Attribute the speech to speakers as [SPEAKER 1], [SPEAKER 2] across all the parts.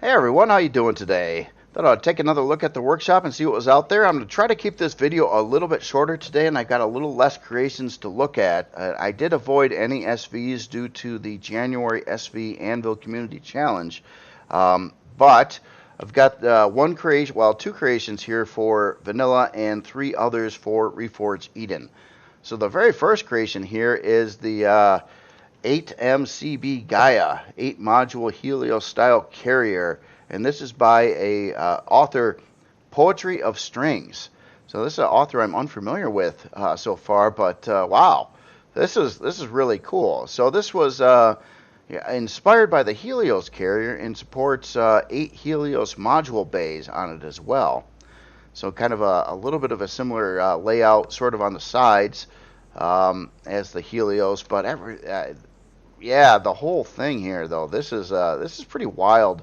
[SPEAKER 1] Hey everyone, how you doing today? Thought I'd take another look at the workshop and see what was out there. I'm going to try to keep this video a little bit shorter today, and I got a little less creations to look at. I did avoid any SVs due to the January SV Anvil Community Challenge, but I've got one creation, well, two creations here for Vanilla and three others for Reforged Eden. So the very first creation here is the 8MCB Gaia, 8 module Helios-Style Carrier, and this is by a author, Poetry of Strings. So this is an author I'm unfamiliar with so far, but wow, this is really cool. So this was inspired by the Helios carrier and supports 8 Helios module bays on it as well. So kind of a little bit of a similar layout, sort of on the sides as the Helios, but yeah, the whole thing here though, this is pretty wild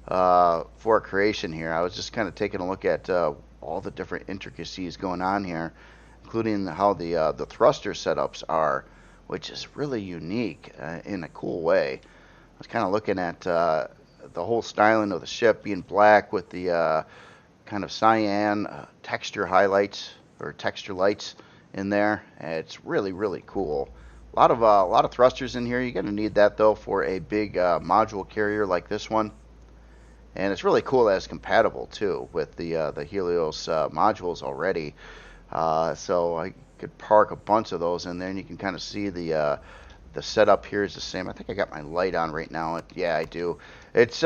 [SPEAKER 1] for a creation here. I was just kind of taking a look at all the different intricacies going on here, including how the thruster setups are, which is really unique in a cool way. I was kind of looking at the whole styling of the ship being black with the kind of cyan texture highlights or texture lights in there. It's really cool. A lot of thrusters in here. You're going to need that though for a big module carrier like this one. And it's really cool that it's compatible too with the Helios modules already. So I could park a bunch of those in there, and you can kind of see the setup here is the same. I think I got my light on right now. Yeah, I do. It's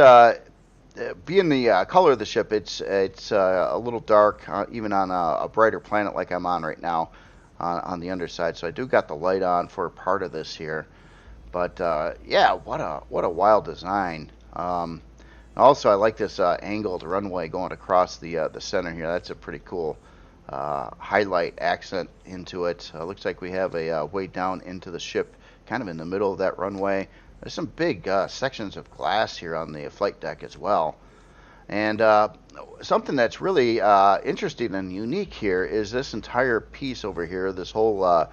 [SPEAKER 1] being the color of the ship. It's a little dark, even on a brighter planet like I'm on right now. On the underside, so I do got the light on for part of this here, but yeah, what a wild design. Also, I like this angled runway going across the center here. That's a pretty cool highlight accent into it. Looks like we have a way down into the ship, kind of in the middle of that runway. There's some big sections of glass here on the flight deck as well. And something that's really interesting and unique here is this entire piece over here, this whole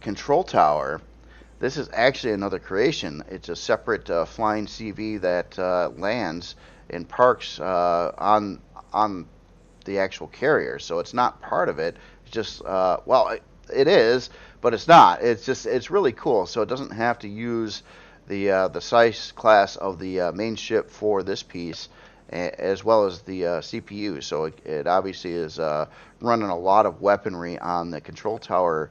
[SPEAKER 1] control tower. This is actually another creation. It's a separate flying CV that lands and parks on the actual carrier. So it's not part of it. It's just, well, it is, but it's not. It's really cool. So it doesn't have to use the size class of the main ship for this piece, as well as the CPU. So it obviously is running a lot of weaponry on the control tower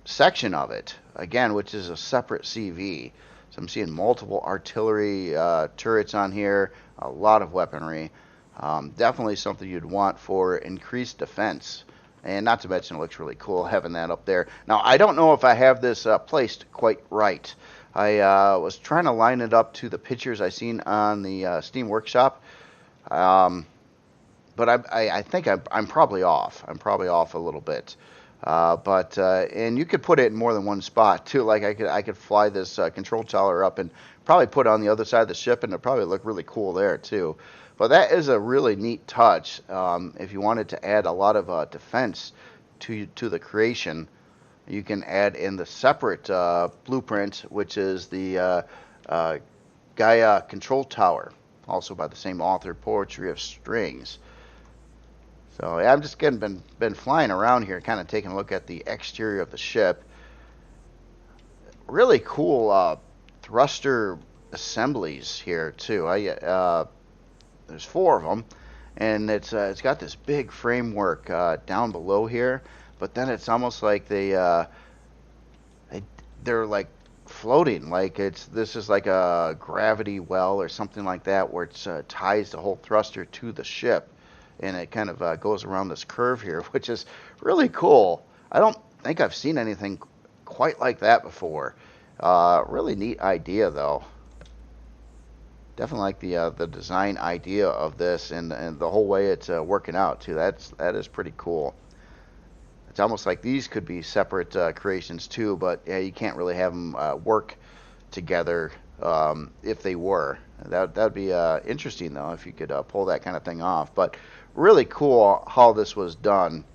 [SPEAKER 1] section of it, again, which is a separate CV. So I'm seeing multiple artillery turrets on here, a lot of weaponry. Definitely something you'd want for increased defense. And not to mention, it looks really cool having that up there. Now, I don't know if I have this placed quite right. I was trying to line it up to the pictures I seen on the Steam Workshop. But I think I'm probably off. I'm probably off a little bit. And you could put it in more than one spot too. Like I could fly this control tower up and probably put it on the other side of the ship, and it'd probably look really cool there too. But that is a really neat touch. If you wanted to add a lot of defense to the creation, you can add in the separate blueprint, which is the Gaia Control Tower, also by the same author, Poetry of Strings. So yeah, I'm just been flying around here, kind of taking a look at the exterior of the ship. Really cool thruster assemblies here too. There's 4 of them, and it's got this big framework down below here, but then it's almost like they're like floating, like this is like a gravity well or something like that, where it ties the whole thruster to the ship, and it kind of goes around this curve here, which is really cool. I don't think I've seen anything quite like that before. Really neat idea though. Definitely like the design idea of this, and the whole way it's working out too. That is pretty cool. It's almost like these could be separate creations too, but yeah, you can't really have them work together if they were. That'd be interesting though, if you could pull that kind of thing off. But really cool how this was done.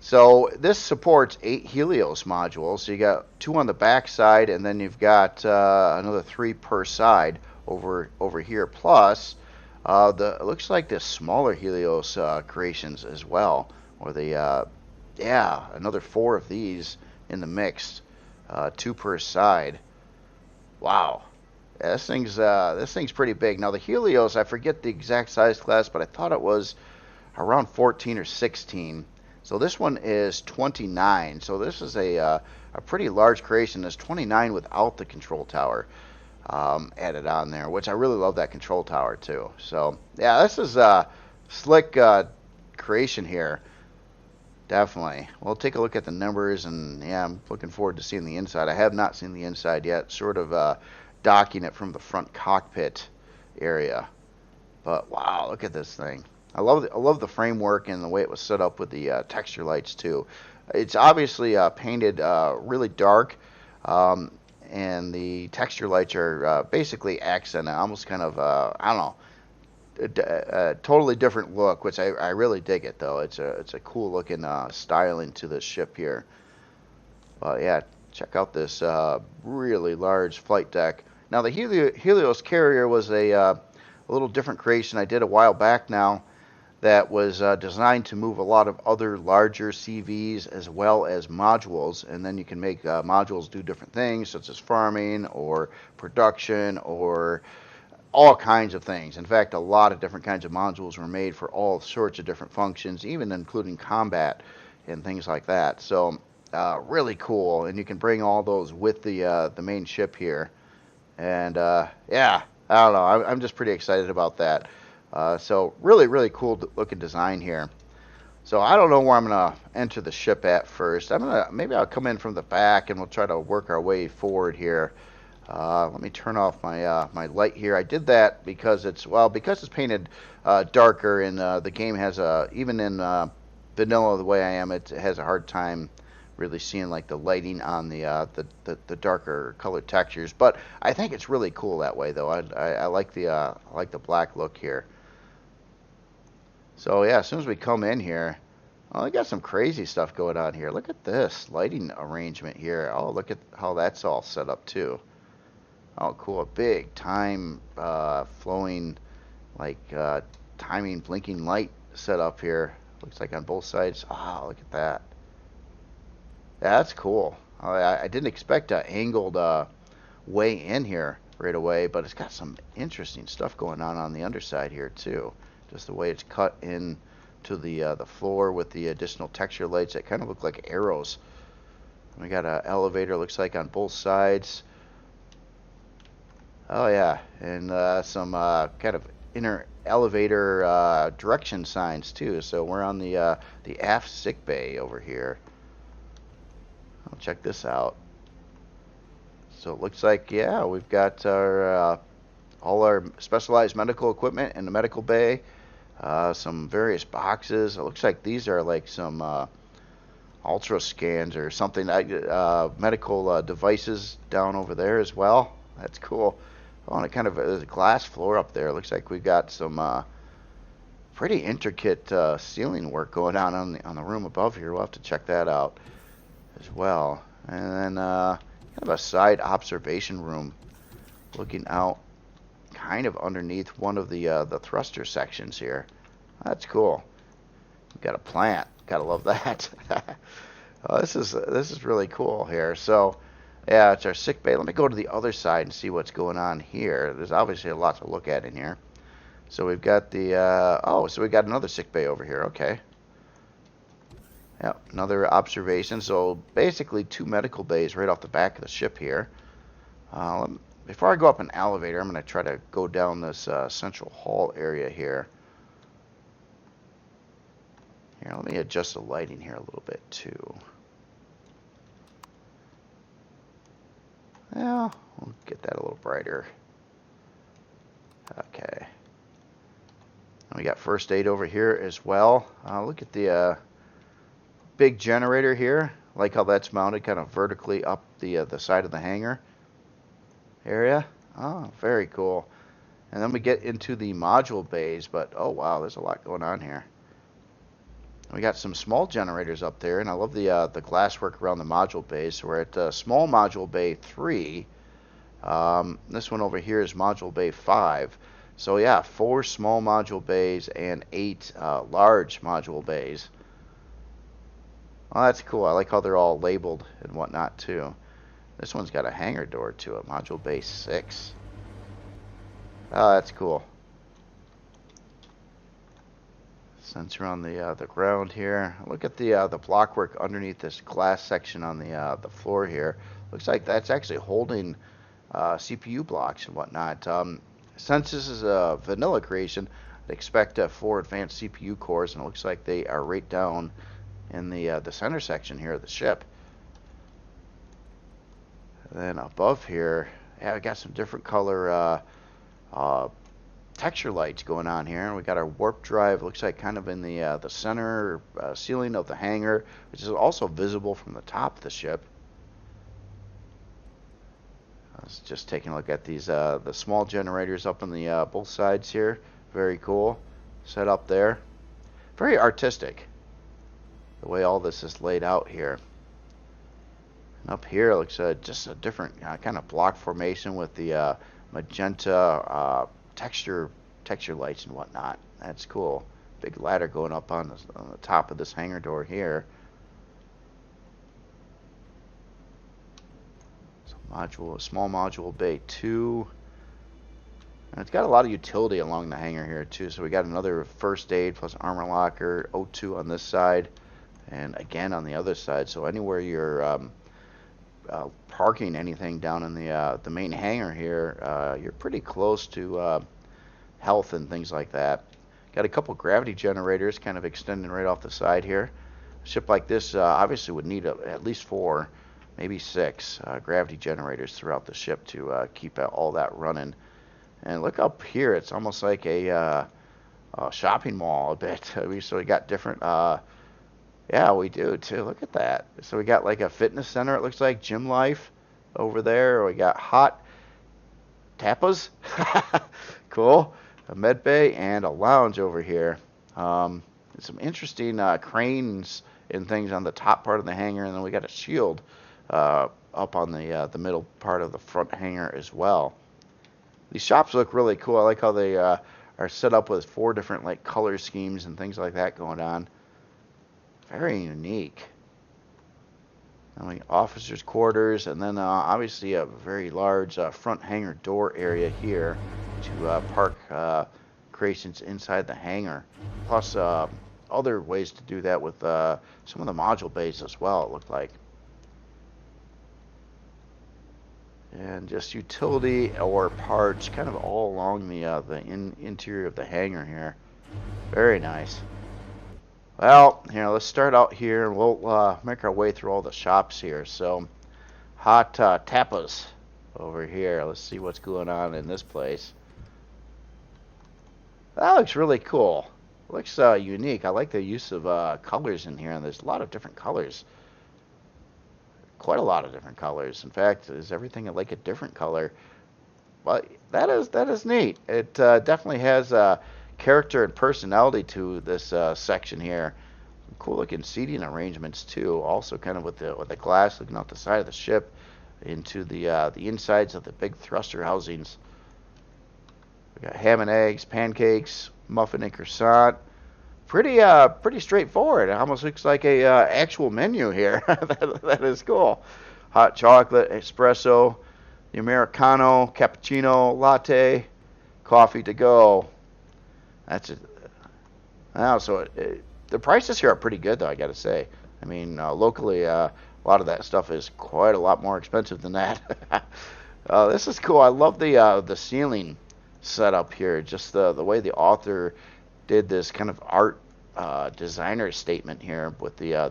[SPEAKER 1] So this supports 8 Helios modules. So you got 2 on the back side, and then you've got another 3 per side over here. Plus, It looks like the smaller Helios creations as well, or the yeah, another 4 of these in the mix, 2 per side. Wow, yeah, this thing's pretty big. Now the Helios, I forget the exact size class, but I thought it was around 14 or 16. So this one is 29. So this is a pretty large creation. There's 29 without the control tower added on there, which I really love that control tower too. So yeah, this is a slick creation here. Definitely. We'll take a look at the numbers, and yeah, I'm looking forward to seeing the inside. I have not seen the inside yet, sort of docking it from the front cockpit area. But wow, look at this thing. I love the framework and the way it was set up with the texture lights too. It's obviously painted really dark, and the texture lights are basically accent, almost kind of I don't know, a totally different look, which I really dig it though. It's a cool looking styling to this ship here. But yeah, check out this really large flight deck. Now the Helios Carrier was a little different creation I did a while back now that was designed to move a lot of other larger CVs as well as modules, and then you can make modules do different things such as farming or production or all kinds of things. In fact, a lot of different kinds of modules were made for all sorts of different functions, even including combat and things like that. So really cool, and you can bring all those with the main ship here. And yeah, I don't know, I'm just pretty excited about that. So really cool looking design here. So I don't know where I'm gonna enter the ship at first. Maybe I'll come in from the back and we'll try to work our way forward here. Let me turn off my my light here. I did that because it's painted darker, and the game has even in vanilla the way I am, it has a hard time really seeing like the lighting on the darker colored textures. But I think it's really cool that way though. I like the black look here. So yeah, as soon as we come in here, oh, they got some crazy stuff going on here. Look at this lighting arrangement here. Oh, look at how that's all set up too. Oh, cool. A big time flowing, like timing blinking light set up here. Looks like on both sides. Oh, look at that. Yeah, that's cool. I didn't expect an angled way in here right away, but it's got some interesting stuff going on the underside here too. Just the way it's cut in to the floor with the additional texture lights that kind of look like arrows. We got an elevator, looks like, on both sides. Oh yeah, and some kind of inner elevator direction signs too. So we're on the aft sick bay over here. I'll check this out. So it looks like, yeah, we've got our all our specialized medical equipment in the medical bay. Some various boxes. It looks like these are like some ultra scans or something. Medical devices down over there as well. That's cool. Oh, and it kind of there's a glass floor up there. Looks like we've got some pretty intricate ceiling work going on the room above here. We'll have to check that out as well. And then kind of a side observation room looking out kind of underneath one of the thruster sections here. That's cool. We've got a plant. Gotta love that. This is really cool here. So yeah, it's our sick bay. Let me go to the other side and see what's going on here. There's obviously a lot to look at in here. So we've got the so we got another sick bay over here. Okay. Yep, another observation. So basically 2 medical bays right off the back of the ship here. Before I go up an elevator, I'm going to try to go down this central hall area here. Here, let me adjust the lighting here a little bit too. Yeah, we'll get that a little brighter. Okay. And we got first aid over here as well. Look at the big generator here. Like how that's mounted kind of vertically up the side of the hangar area. Oh, very cool. And then we get into the module bays, but oh wow, there's a lot going on here. We got some small generators up there, and I love the glasswork around the module bays. So we're at small module bay 3. This one over here is module bay 5. So yeah, 4 small module bays and 8 large module bays. Well, that's cool. I like how they're all labeled and whatnot too. This one's got a hangar door to it. Module bay 6. Oh, that's cool. Sensor on the ground here. Look at the blockwork underneath this glass section on the floor here. Looks like that's actually holding CPU blocks and whatnot. Since this is a vanilla creation, I'd expect 4 advanced CPU cores, and it looks like they are right down in the center section here of the ship. And then above here, yeah, we got some different color texture lights going on here. We got our warp drive, looks like kind of in the center ceiling of the hangar, which is also visible from the top of the ship. I was just taking a look at these the small generators up on the both sides here. Very cool. Set up there. Very artistic, the way all this is laid out here. And up here it looks just a different kind of block formation with the magenta texture lights and whatnot. That's cool. Big ladder going up on the top of this hangar door here. So small module bay 2. And it's got a lot of utility along the hangar here too. So we got another first aid plus armor locker, O2 on this side, and again on the other side. So anywhere you're parking anything down in the main hangar here, you're pretty close to health and things like that. Got a couple gravity generators kind of extending right off the side here. A ship like this obviously would need at least 4, maybe 6 gravity generators throughout the ship to keep all that running. And look up here, it's almost like a shopping mall a bit. So we got different, yeah, we do too. Look at that. So we got like a fitness center, it looks like, gym life over there. We got hot tapas, cool. A med bay and a lounge over here. Some interesting cranes and things on the top part of the hangar, and then we got a shield up on the middle part of the front hangar as well. These shops look really cool. I like how they are set up with 4 different like color schemes and things like that going on. Very unique. And we officers' quarters, and then obviously a very large front hangar door area here to park creations inside the hangar. Plus other ways to do that with some of the module bays as well, it looked like. And just utility or parts kind of all along the interior of the hangar here. Very nice. Well, let's start out here, and we'll make our way through all the shops here. So, hot tapas over here. Let's see what's going on in this place. That looks really cool. Looks unique. I like the use of colors in here, and there's a lot of different colors. Quite a lot of different colors. In fact, is everything like a different color? But that is neat. It definitely has character and personality to this section here. Some cool looking seating arrangements too. Also kind of with the glass looking out the side of the ship into the insides of the big thruster housings. We got ham and eggs, pancakes, muffin and croissant. Pretty straightforward. It almost looks like a actual menu here. that is cool. Hot chocolate, espresso, the Americano, cappuccino, latte, coffee to go. That's it. Now, so the prices here are pretty good, though, I got to say. I mean, locally, a lot of that stuff is quite a lot more expensive than that. This is cool. I love the ceiling setup here. Just the way the author did this kind of art designer statement here with the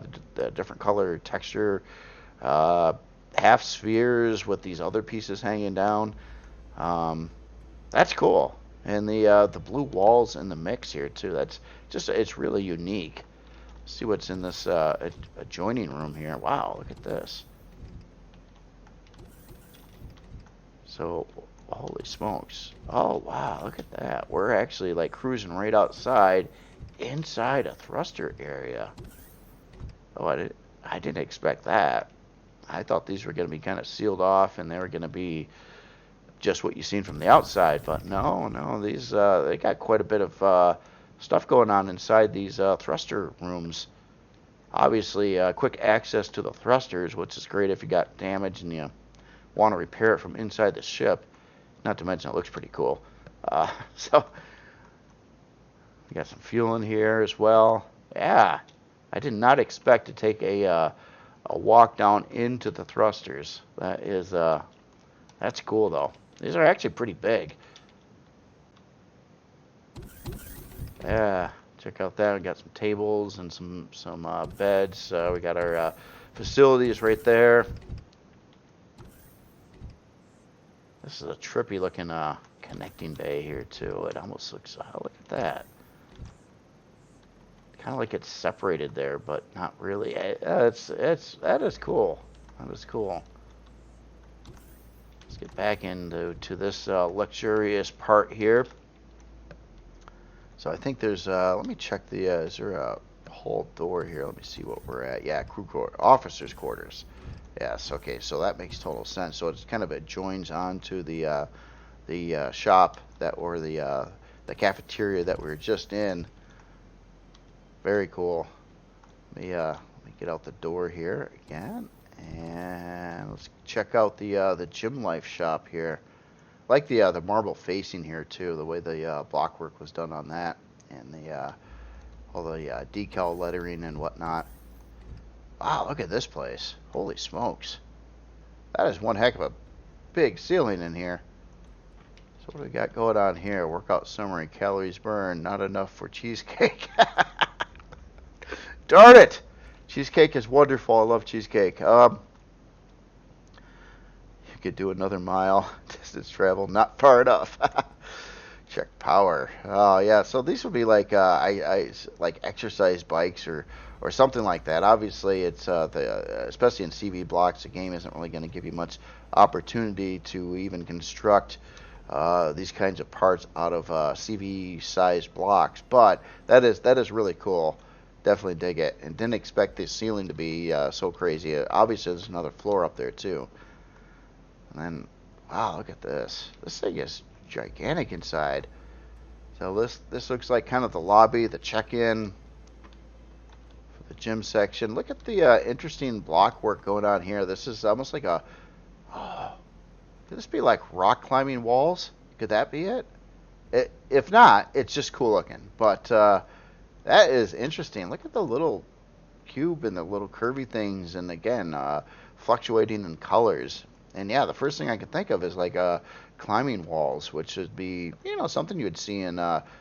[SPEAKER 1] different color texture, half spheres with these other pieces hanging down. That's cool. And the blue walls in the mix here too. That's just, it's really unique. Let's see what's in this adjoining room here. Wow, look at this. So, holy smokes. Oh wow, look at that. We're actually like cruising right outside inside a thruster area. Oh, I didn't expect that. I thought these were going to be kind of sealed off and they were going to be just what you've seen from the outside. But no, these they got quite a bit of stuff going on inside these thruster rooms. Obviously, quick access to the thrusters, which is great if you got damage and you want to repair it from inside the ship. Not to mention it looks pretty cool. So we got some fuel in here as well. Yeah, I did not expect to take a walk down into the thrusters. That's cool though. These are actually pretty big. Yeah, check out that. We got some tables and some beds. We got our facilities right there. This is a trippy looking connecting bay here too. It almost looks. Look at that. Kind of like it's separated there, but not really. That is cool. That is cool. Let's get back into this luxurious part here. So I think there's. Let me check the. Is there a hall door here? Let me see what we're at. Yeah, crew quarters, officers' quarters. Yes. Okay. So that makes total sense. So it's kind of it joins onto the shop that or the cafeteria that we were just in. Very cool. Let me get out the door here again, and let's check out the gym life shop here. I like the marble facing here too. The way the block work was done on that, and all the decal lettering and whatnot. Wow, look at this place. Holy smokes. That is one heck of a big ceiling in here. So what do we got going on here? Workout summary, calories burned, not enough for cheesecake. Darn it! Cheesecake is wonderful. I love cheesecake. You could do another mile. Distance travel, not far enough. Check power. Oh yeah, so these would be like like exercise bikes or something like that. Obviously, it's especially in CV blocks, the game isn't really going to give you much opportunity to even construct these kinds of parts out of CV-sized blocks. But that is really cool. Definitely dig it, and didn't expect this ceiling to be so crazy. Obviously, there's another floor up there too. And then, wow, look at this. This thing is gigantic inside. So this looks like kind of the lobby, the check-in for the gym section. Look at the interesting block work going on here. This is almost like could this be like rock climbing walls? Could that be it? If not, it's just cool looking. But that is interesting. Look at the little cube and the little curvy things, and again, fluctuating in colors. And yeah, the first thing I can think of is like climbing walls, which would be, something you would see in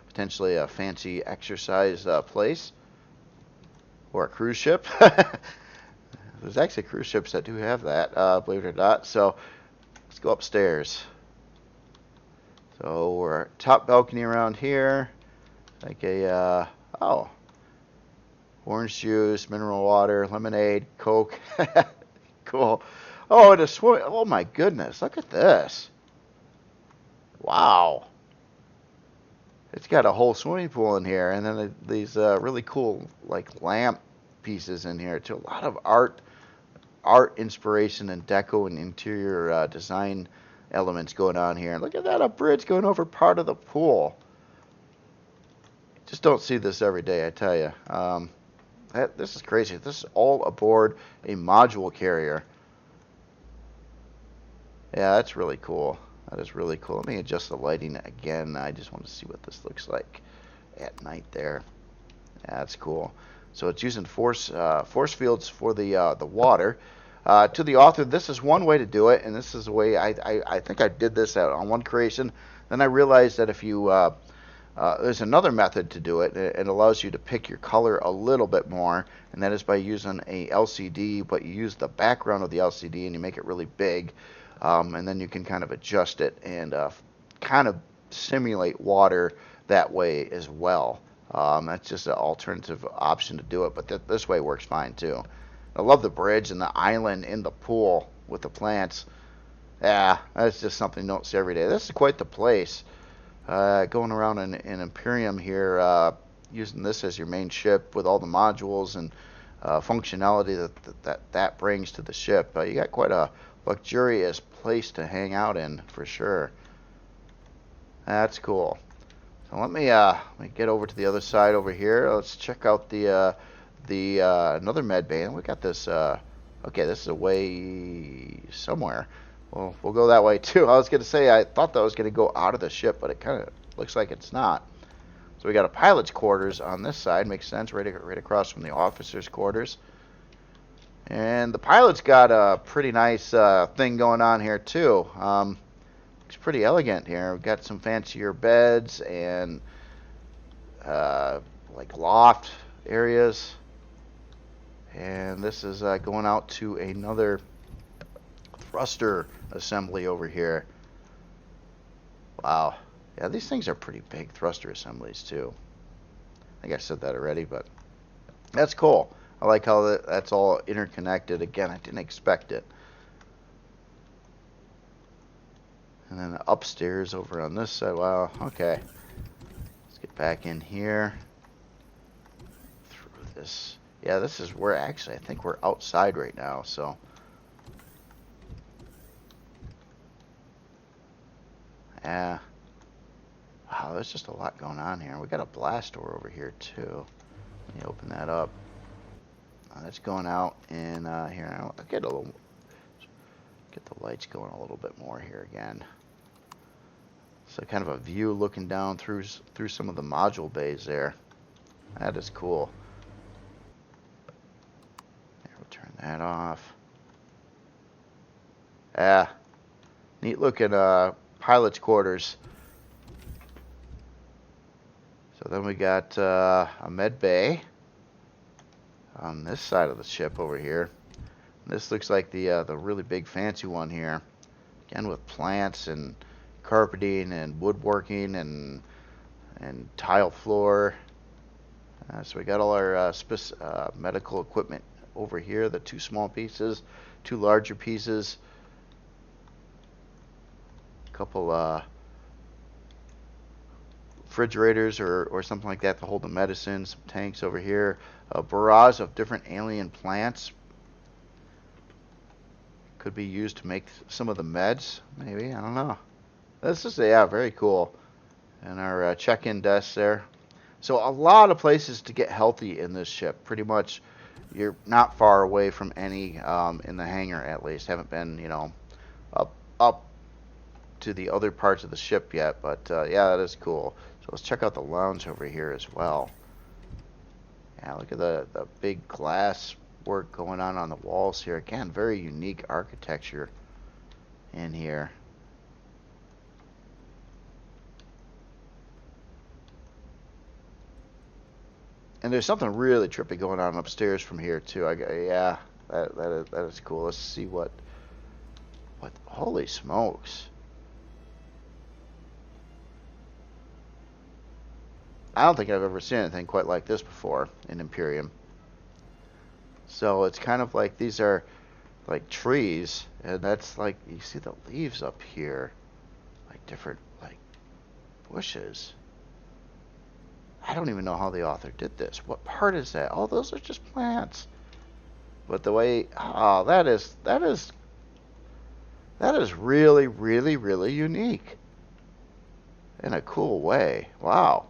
[SPEAKER 1] potentially a fancy exercise place or a cruise ship. There's actually cruise ships that do have that, believe it or not. So let's go upstairs. So we're top balcony around here, like a orange juice, mineral water, lemonade, Coke. Cool. Oh, and a swim. Oh my goodness! Look at this. Wow. It's got a whole swimming pool in here, and then these really cool like lamp pieces in here too. A lot of art inspiration and deco and interior design elements going on here. Look at that, a bridge going over part of the pool. Just don't see this every day, I tell you. This is crazy. This is all aboard a module carrier. Yeah, that's really cool. That is really cool. Let me adjust the lighting again. I just want to see what this looks like at night there. Yeah, that's cool. So it's using force fields for the water. To the author, this is one way to do it, and this is the way I think I did this on one creation. Then I realized that if you there's another method to do it. It allows you to pick your color a little bit more, and that is by using a LCD, but you use the background of the LCD and you make it really big, and then you can kind of adjust it and kind of simulate water that way as well. That's just an alternative option to do it, but this way works fine too. I love the bridge and the island in the pool with the plants. Yeah, that's just something you don't see every day. This is quite the place. Going around in Empyrion here, using this as your main ship with all the modules and functionality that brings to the ship. You got quite a luxurious place to hang out in for sure. That's cool. So let me get over to the other side over here. Let's check out the another med bay. And we got this. Okay, this is a way somewhere. Well, we'll go that way too. I was gonna say I thought that was gonna go out of the ship, but it kind of looks like it's not. So we got a pilot's quarters on this side. Makes sense, right across from the officer's quarters. And the pilot's got a pretty nice thing going on here too. Looks pretty elegant here. We've got some fancier beds and like loft areas. And this is going out to another thruster assembly over here. Wow. Yeah, these things are pretty big thruster assemblies too. I think I said that already, but that's cool. I like how that's all interconnected. Again, I didn't expect it. And then upstairs over on this side. Wow, okay. Let's get back in here. Through this. Yeah, this is where actually I think we're outside right now, so. Yeah. Wow, there's just a lot going on here. We got a blast door over here too. Let me open that up. That's going out in here. I'll get the lights going a little bit more here again. So kind of a view looking down through some of the module bays there. That is cool. There, we'll turn that off. Yeah, neat looking pilot's quarters. So then we got a med bay on this side of the ship over here. This looks like the really big fancy one here, again with plants and carpeting and woodworking and tile floor. So we got all our medical equipment over here. The 2 small pieces, 2 larger pieces, a couple refrigerators or something like that to hold the medicine. Some tanks over here. A barrage of different alien plants. Could be used to make some of the meds, maybe. I don't know. This is, yeah, very cool. And our check-in desk there. So a lot of places to get healthy in this ship. Pretty much you're not far away from any in the hangar, at least. Haven't been, you know, up to the other parts of the ship yet. But yeah, that is cool. So let's check out the lounge over here as well. Yeah, look at the big glass work going on the walls here. Again, very unique architecture in here. And there's something really trippy going on upstairs from here too. Yeah, that is cool. Let's see what. Holy smokes! I don't think I've ever seen anything quite like this before in Empyrion. So it's kind of like these are like trees, and that's like, you see the leaves up here, like different like bushes. I don't even know how the author did this. What part is that? Oh, those are just plants. But the way, oh, that is really, really, really unique in a cool way. Wow.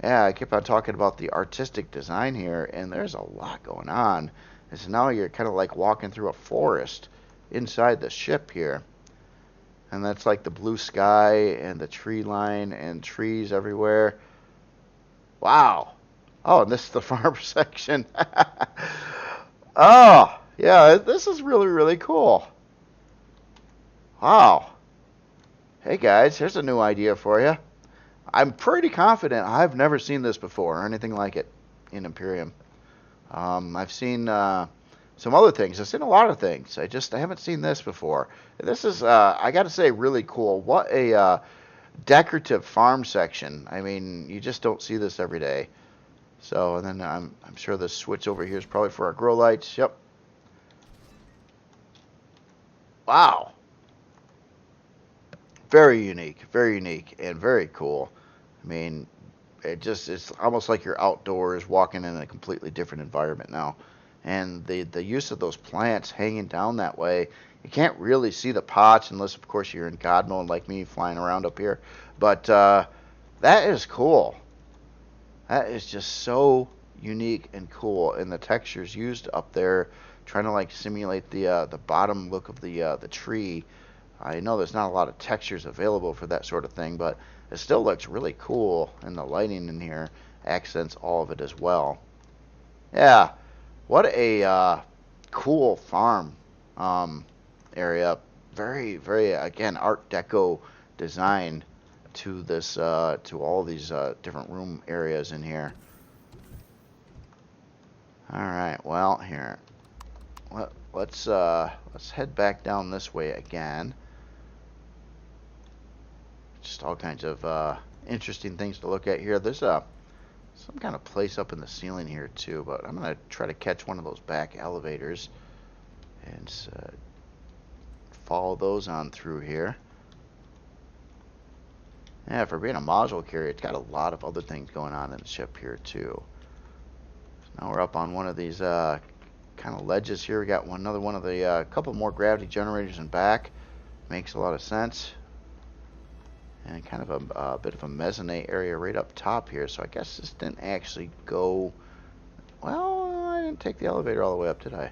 [SPEAKER 1] Yeah, I keep on talking about the artistic design here, and there's a lot going on. And so now you're kind of like walking through a forest inside the ship here. And that's like the blue sky and the tree line and trees everywhere. Wow. Oh, and this is the farm section. Oh, yeah, this is really, really cool. Wow. Hey guys, here's a new idea for you. I'm pretty confident I've never seen this before or anything like it in Empyrion. I've seen some other things. I've seen a lot of things. I haven't seen this before. This is, I got to say, really cool. What a decorative farm section. I mean, you just don't see this every day. So, and then I'm sure this switch over here is probably for our grow lights. Yep. Wow. Very unique, and very cool. I mean, it's almost like you're outdoors walking in a completely different environment now. And the use of those plants hanging down that way, you can't really see the pots unless, of course, you're in God mode like me flying around up here. But that is cool. That is just so unique and cool. And the textures used up there, trying to like simulate the bottom look of the tree. I know there's not a lot of textures available for that sort of thing, but it still looks really cool. And the lighting in here accents all of it as well. Yeah, what a cool farm area. Very, very, again, Art Deco design to this, to all these different room areas in here. All right, well, here, let's head back down this way again. Just all kinds of interesting things to look at here. There's some kind of place up in the ceiling here too, but I'm gonna try to catch one of those back elevators and follow those on through here. Yeah, for being a module carrier, it's got a lot of other things going on in the ship here too. So now we're up on one of these kind of ledges here. We got another one of the couple more gravity generators in back. Makes a lot of sense. And kind of a bit of a mezzanine area right up top here. So I guess this didn't actually go... Well, I didn't take the elevator all the way up, did I?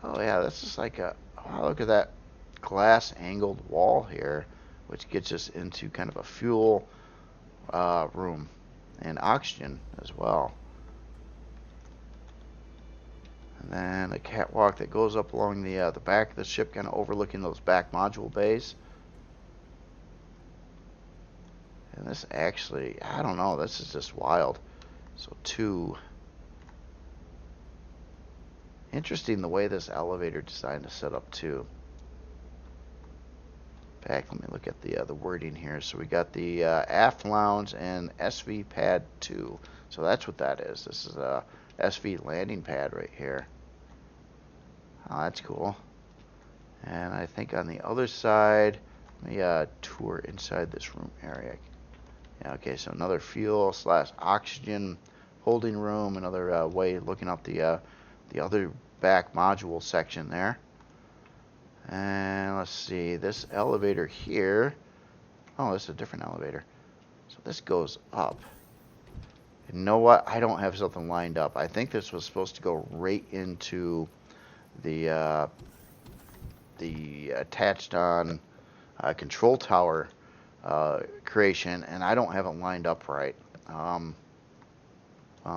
[SPEAKER 1] Oh yeah, this is like a... Wow, look at that glass angled wall here, which gets us into kind of a fuel room and oxygen as well. And then a catwalk that goes up along the back of the ship, kind of overlooking those back module bays. And this actually, I don't know, this is just wild. So two. Interesting the way this elevator design is set up too. In fact, let me look at the wording here. So we got the aft lounge and SV pad 2. So that's what that is. This is a SV landing pad right here. Oh, that's cool. And I think on the other side, let me tour inside this room area. Yeah, okay, so another fuel / oxygen holding room, another way looking up the other back module section there. And let's see, this elevator here, oh, this is a different elevator. So this goes up. You know what? I don't have something lined up. I think this was supposed to go right into the attached on control tower creation, and I don't have it lined up right. Well,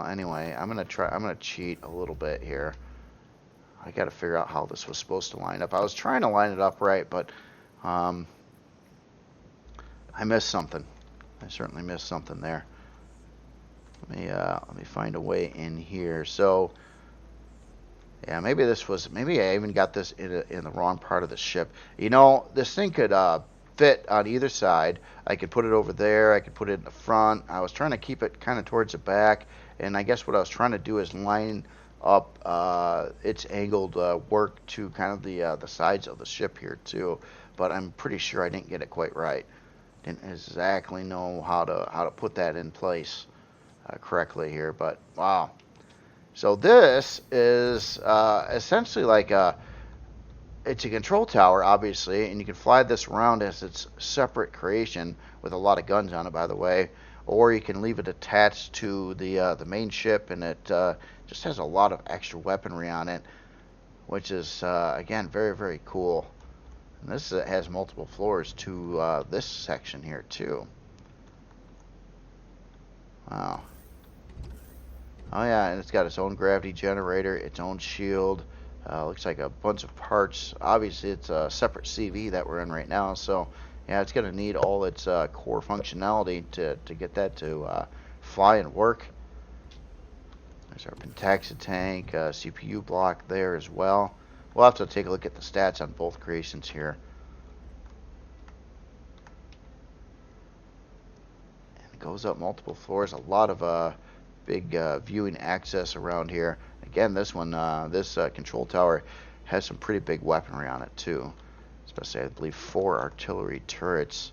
[SPEAKER 1] anyway, I'm gonna cheat a little bit here. I got to figure out how this was supposed to line up. I was trying to line it up right, but I missed something. I certainly missed something there. Let me find a way in here. So yeah, maybe I even got this in the wrong part of the ship. You know, this thing could fit on either side. I could put it over there. I could put it in the front. I was trying to keep it kind of towards the back, and I guess what I was trying to do is line up its angled work to kind of the sides of the ship here too. But I'm pretty sure I didn't get it quite right. Didn't exactly know how to put that in place correctly here. But wow. So this is essentially like it's a control tower, obviously, and you can fly this around as its separate creation with a lot of guns on it, by the way, or you can leave it attached to the main ship, and it just has a lot of extra weaponry on it, which is again very, very cool. And this has multiple floors to this section here too. Wow. Oh yeah, and it's got its own gravity generator, its own shield. Looks like a bunch of parts. Obviously, it's a separate CV that we're in right now, so yeah, it's going to need all its core functionality to get that to fly and work. There's our Pentaxa tank, CPU block there as well. We'll have to take a look at the stats on both creations here. And it goes up multiple floors. A lot of big viewing access around here. Again, this one, this control tower has some pretty big weaponry on it too. Especially, I believe, 4 artillery turrets.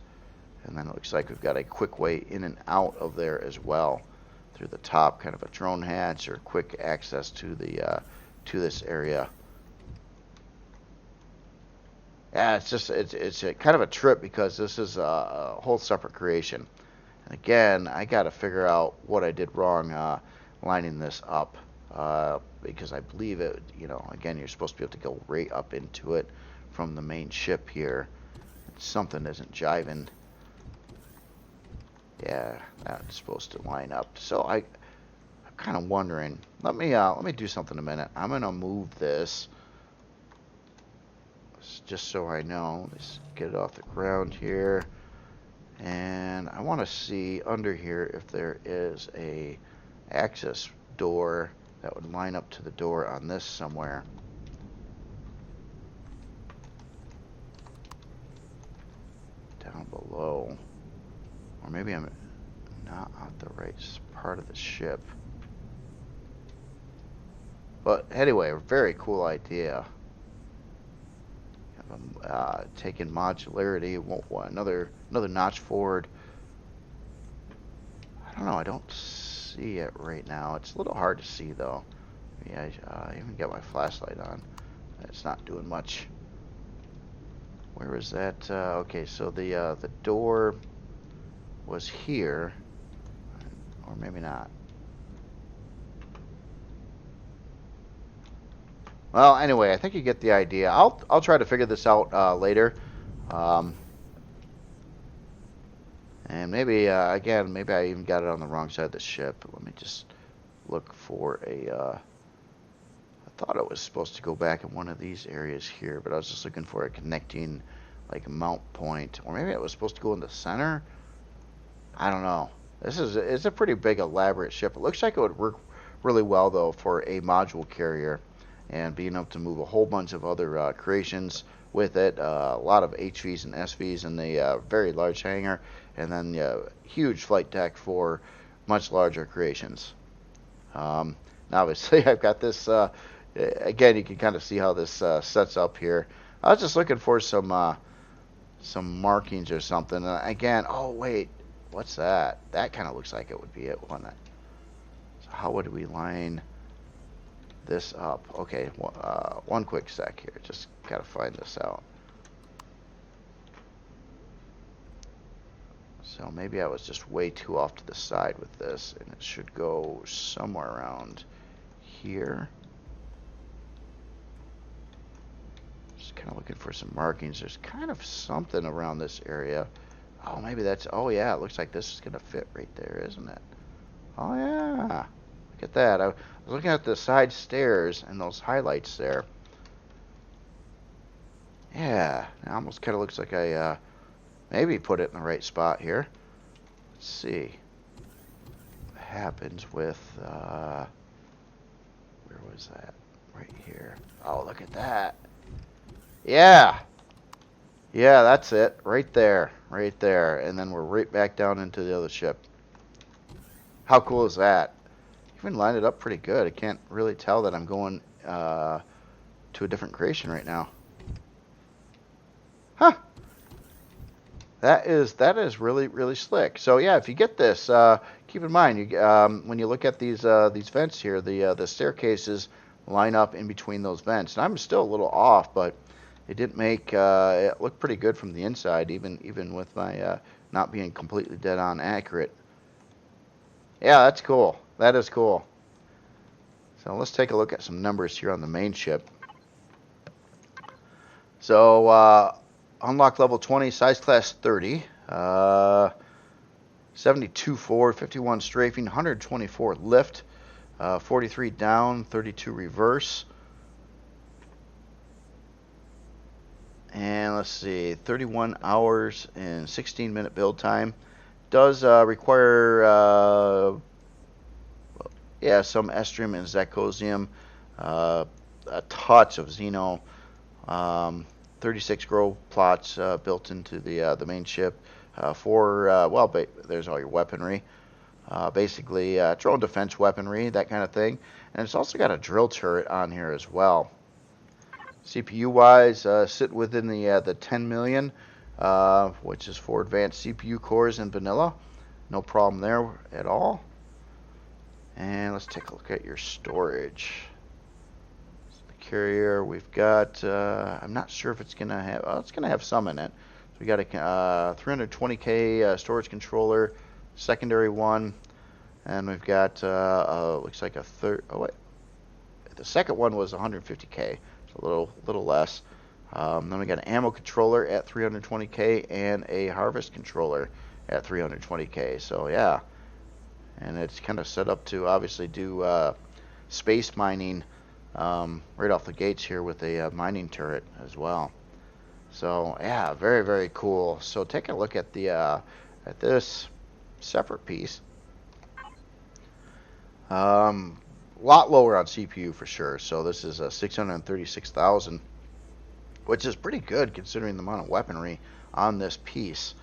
[SPEAKER 1] And then it looks like we've got a quick way in and out of there as well. through the top, kind of a drone hatch or quick access to the to this area. Yeah, it's a kind of a trip because this is a whole separate creation. And again, I got to figure out what I did wrong lining this up, because I believe it, you know, again, you're supposed to be able to go right up into it from the main ship here. Something isn't jiving. Yeah, that's supposed to line up. So I'm kind of wondering. Let me do something a minute. I'm gonna move this just so I know. Let's get it off the ground here. And I want to see under here if there is a access door that would line up to the door on this somewhere. Down below. Or maybe I'm not on the right part of the ship. But anyway, a very cool idea. Taking modularity, another notch forward. I don't know, I don't see it right now. It's a little hard to see though. Yeah, I even got my flashlight on. It's not doing much. Where is that? Okay, so the door was here, or maybe not. Well, anyway, I think you get the idea. I'll try to figure this out later, and maybe again, maybe I even got it on the wrong side of the ship. Let me just look for a. I thought it was supposed to go back in one of these areas here, but I was just looking for a connecting, like a mount point, or maybe it was supposed to go in the center. I don't know. It's a pretty big, elaborate ship. It looks like it would work really well though for a module carrier, and being able to move a whole bunch of other creations with it. A lot of HVs and SVs in the very large hangar, and then huge flight deck for much larger creations. Now obviously I've got this, again, you can kind of see how this sets up here. I was just looking for some markings or something. Again, oh wait, what's that? That kind of looks like it would be it, wouldn't it? So how would we line this up? Okay, one quick sec here. Just gotta find this out. So maybe I was just way too off to the side with this, and it should go somewhere around here. Just kind of looking for some markings. There's kind of something around this area. Oh, maybe that's, oh yeah, it looks like this is gonna fit right there, isn't it? Oh yeah, look at that. I was looking at the side stairs and those highlights there. Yeah, it almost kind of looks like I maybe put it in the right spot here. Let's see what happens with, where was that? Right here. Oh, look at that. Yeah. Yeah, that's it. Right there. Right there. And then we're right back down into the other ship. How cool is that? Even lined it up pretty good. I can't really tell that I'm going to a different creation right now. Huh. That is really, really slick. So yeah, if you get this, keep in mind when you look at these vents here, the staircases line up in between those vents. And I'm still a little off, but it didn't make it look pretty good from the inside, even with my not being completely dead on accurate. Yeah, that's cool. That is cool. So let's take a look at some numbers here on the main ship. So unlock level 20, size class 30, 72 forward, 51 strafing, 124 lift, 43 down, 32 reverse. And let's see, 31 hours and 16-minute build time. Does require, yeah, some estrium and zirconium, a touch of xeno, 36 grow plots built into the main ship. Well, there's all your weaponry. Basically, drone defense weaponry, that kind of thing. And it's also got a drill turret on here as well. CPU-wise, sit within the 10 million, which is for advanced CPU cores in vanilla. No problem there at all. And let's take a look at your storage. The carrier we've got, I'm not sure if it's going to have, it's going to have some in it. So we got a 320K storage controller, secondary one, and we've got, looks like a third, oh wait, the second one was 150K, so a little less. Then we got an ammo controller at 320K and a harvest controller at 320K. So yeah, and it's kind of set up to obviously do space mining right off the gates here with a mining turret as well. So yeah, very, very cool. So take a look at the at this separate piece. Lot lower on CPU for sure. So this is a 636,000, which is pretty good considering the amount of weaponry on this piece.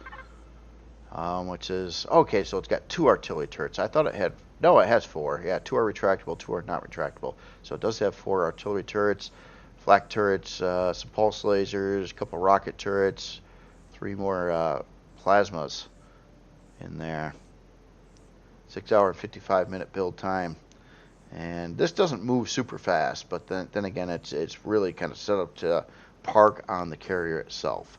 [SPEAKER 1] Which is okay. So it's got 2 artillery turrets. I thought it had, no, it has 4. Yeah, 2 are retractable, 2 are not retractable. So it does have 4 artillery turrets, flak turrets, some pulse lasers, a couple rocket turrets, 3 more plasmas in there. 6 hour and 55 minute build time. And this doesn't move super fast, but then again, it's really kind of set up to park on the carrier itself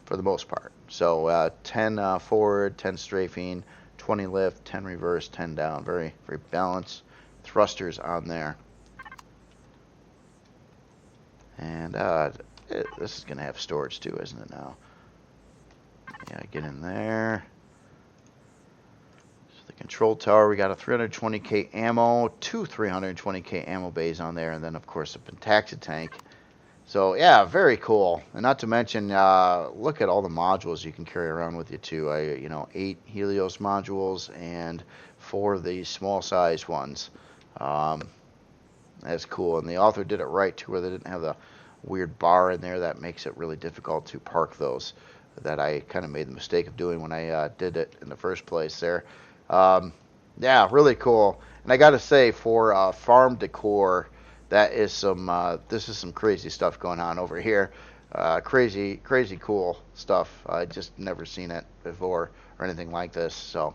[SPEAKER 1] for the most part. So 10 forward, 10 strafing, 20 lift, 10 reverse, 10 down. Very, very balanced thrusters on there. And this is going to have storage too, isn't it now? Yeah, get in there. The control tower, we got a 320K ammo, 2 320K ammo bays on there, and then of course a pentaxid tank. So yeah, very cool. And not to mention, look at all the modules you can carry around with you too. 8 Helios modules and 4 of these small size ones. That's cool. And the author did it right too, where they didn't have the weird bar in there that makes it really difficult to park those. That I kind of made the mistake of doing when I did it in the first place there. Yeah, really cool. And I got to say, for farm decor, that is some. This is some crazy stuff going on over here. Crazy cool stuff. I just never seen it before or anything like this. So,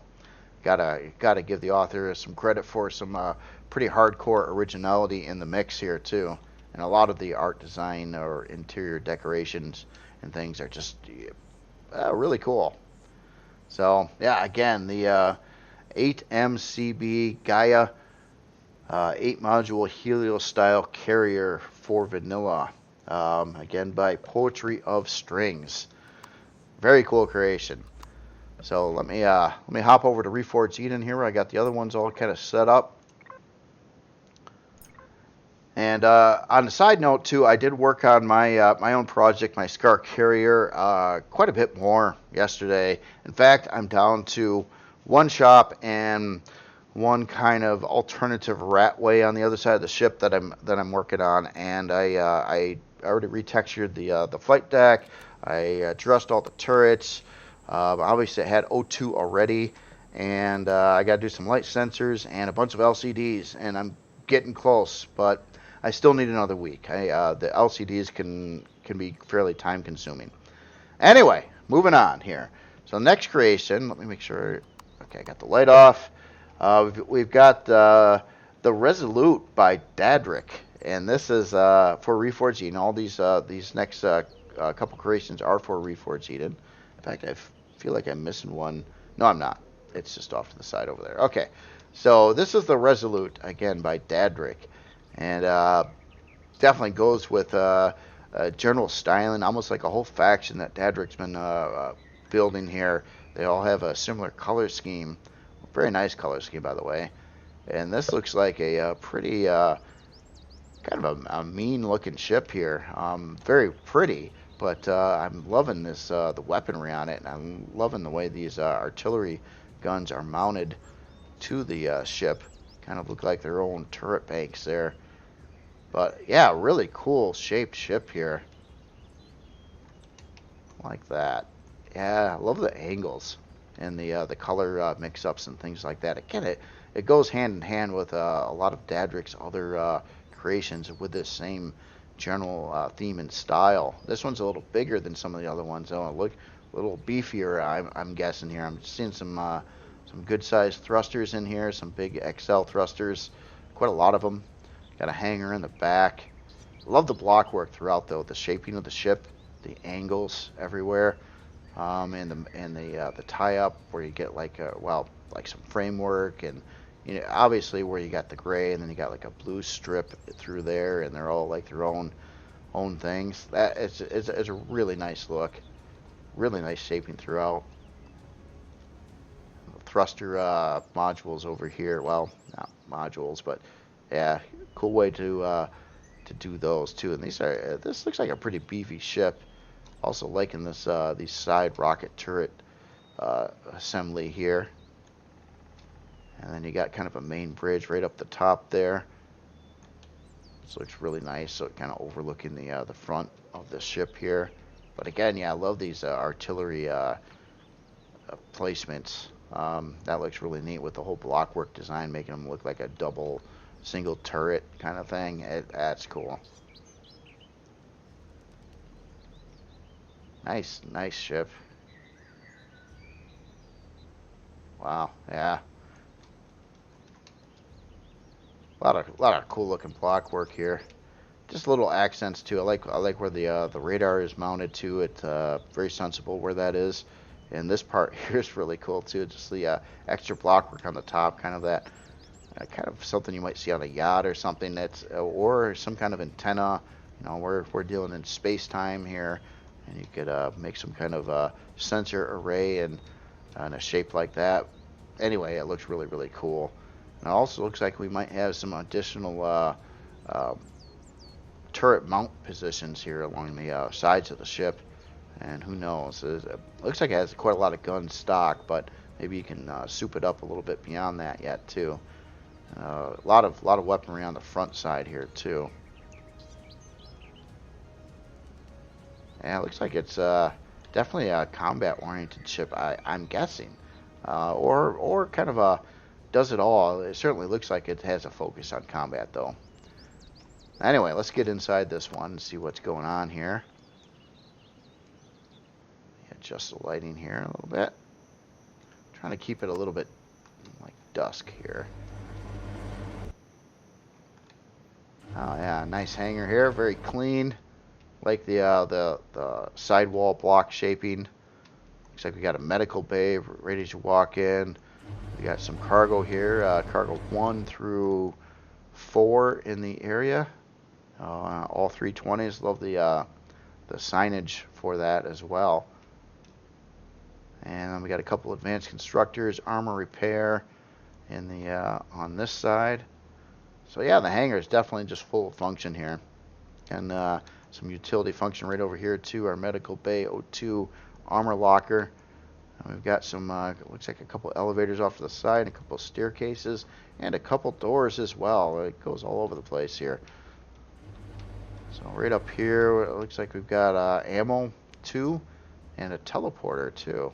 [SPEAKER 1] gotta give the author some credit for some pretty hardcore originality in the mix here too. And a lot of the art design or interior decorations and things are just really cool. So yeah, again, the 8MCB Gaia 8 module Helios-Style Carrier for vanilla. Again by poetryofstrings. Very cool creation. So let me hop over to Reforged Eden here. I got the other ones all kind of set up. And on a side note too, I did work on my my own project, my Starr Carrier, quite a bit more yesterday. In fact, I'm down to 1 shop and 1 kind of alternative ratway on the other side of the ship that I'm working on. And I already retextured the flight deck. I dressed all the turrets. Obviously, I had O2 already, and I got to do some light sensors and a bunch of LCDs. And I'm getting close, but I still need another week. The LCDs can be fairly time consuming. Anyway, moving on here. So next creation, let me make sure. Okay, I got the light off. We've got the Resolute by Dadrick, and this is for Reforged Eden. All these next couple creations are for Reforged Eden. In fact, I feel like I'm missing one. No, I'm not. It's just off to the side over there. Okay, so this is the Resolute again by Dadrick. And definitely goes with general styling, almost like a whole faction that Dadrick's been building here. They all have a similar color scheme. Very nice color scheme, by the way. And this looks like a pretty kind of a mean-looking ship here. Very pretty, but I'm loving this the weaponry on it, and I'm loving the way these artillery guns are mounted to the ship. Kind of look like their own turret banks there. But yeah, really cool shaped ship here. Like that. Yeah, I love the angles and the color mix-ups and things like that. Again, it goes hand in hand with a lot of Dadrick's other creations with this same general theme and style. This one's a little bigger than some of the other ones. Oh, look, a little beefier. I'm guessing here. I'm seeing some Some good sized thrusters in here, some big XL thrusters, quite a lot of them. Got a hangar in the back. Love the block work throughout though, the shaping of the ship, the angles everywhere, and the tie up where you get like like some framework, and you know, obviously where you got the gray and then you got like a blue strip through there, and they're all like their own things. That it's a really nice look, really nice shaping throughout. Thruster modules over here. Well, not modules, but yeah, cool way to do those too. And this looks like a pretty beefy ship. Also liking this these side rocket turret assembly here. And then you got kind of a main bridge right up the top there. So it's really nice. So it kind of overlooking the front of the ship here. But again, yeah, I love these artillery placements. That looks really neat with the whole blockwork design, making them look like a double single turret kind of thing. That's cool. Nice ship. Wow, yeah. A lot of cool looking blockwork here. Just little accents too. I like where the radar is mounted to it. Very sensible where that is. And this part here is really cool too. Just the extra blockwork on the top, kind of that, kind of something you might see on a yacht or something. That's or some kind of antenna. You know, we're dealing in space time here, and you could make some kind of sensor array and a shape like that. Anyway, it looks really cool. And it also looks like we might have some additional turret mount positions here along the sides of the ship. And who knows? It looks like it has quite a lot of gun stock, but maybe you can soup it up a little bit beyond that yet too. A lot of weaponry on the front side here too. Yeah, it looks like it's definitely a combat-oriented ship. I'm guessing, or kind of a does it all. It certainly looks like it has a focus on combat though. Anyway, let's get inside this one and see what's going on here. Adjust the lighting here a little bit. Trying to keep it a little bit like dusk here. Oh yeah, nice hangar here, very clean. Like the sidewall block shaping. Looks like we got a medical bay ready to walk in. We got some cargo here, cargo 1 through 4 in the area. All 320s. Love the signage for that as well. And then we got a couple advanced constructors, armor repair in the on this side. So yeah, the hangar is definitely just full of function here. And some utility function right over here too. Our medical bay, O2 armor locker. And we've got some, looks like a couple elevators off to the side, a couple staircases, and a couple doors as well. It goes all over the place here. So right up here, it looks like we've got ammo 2 and a teleporter too.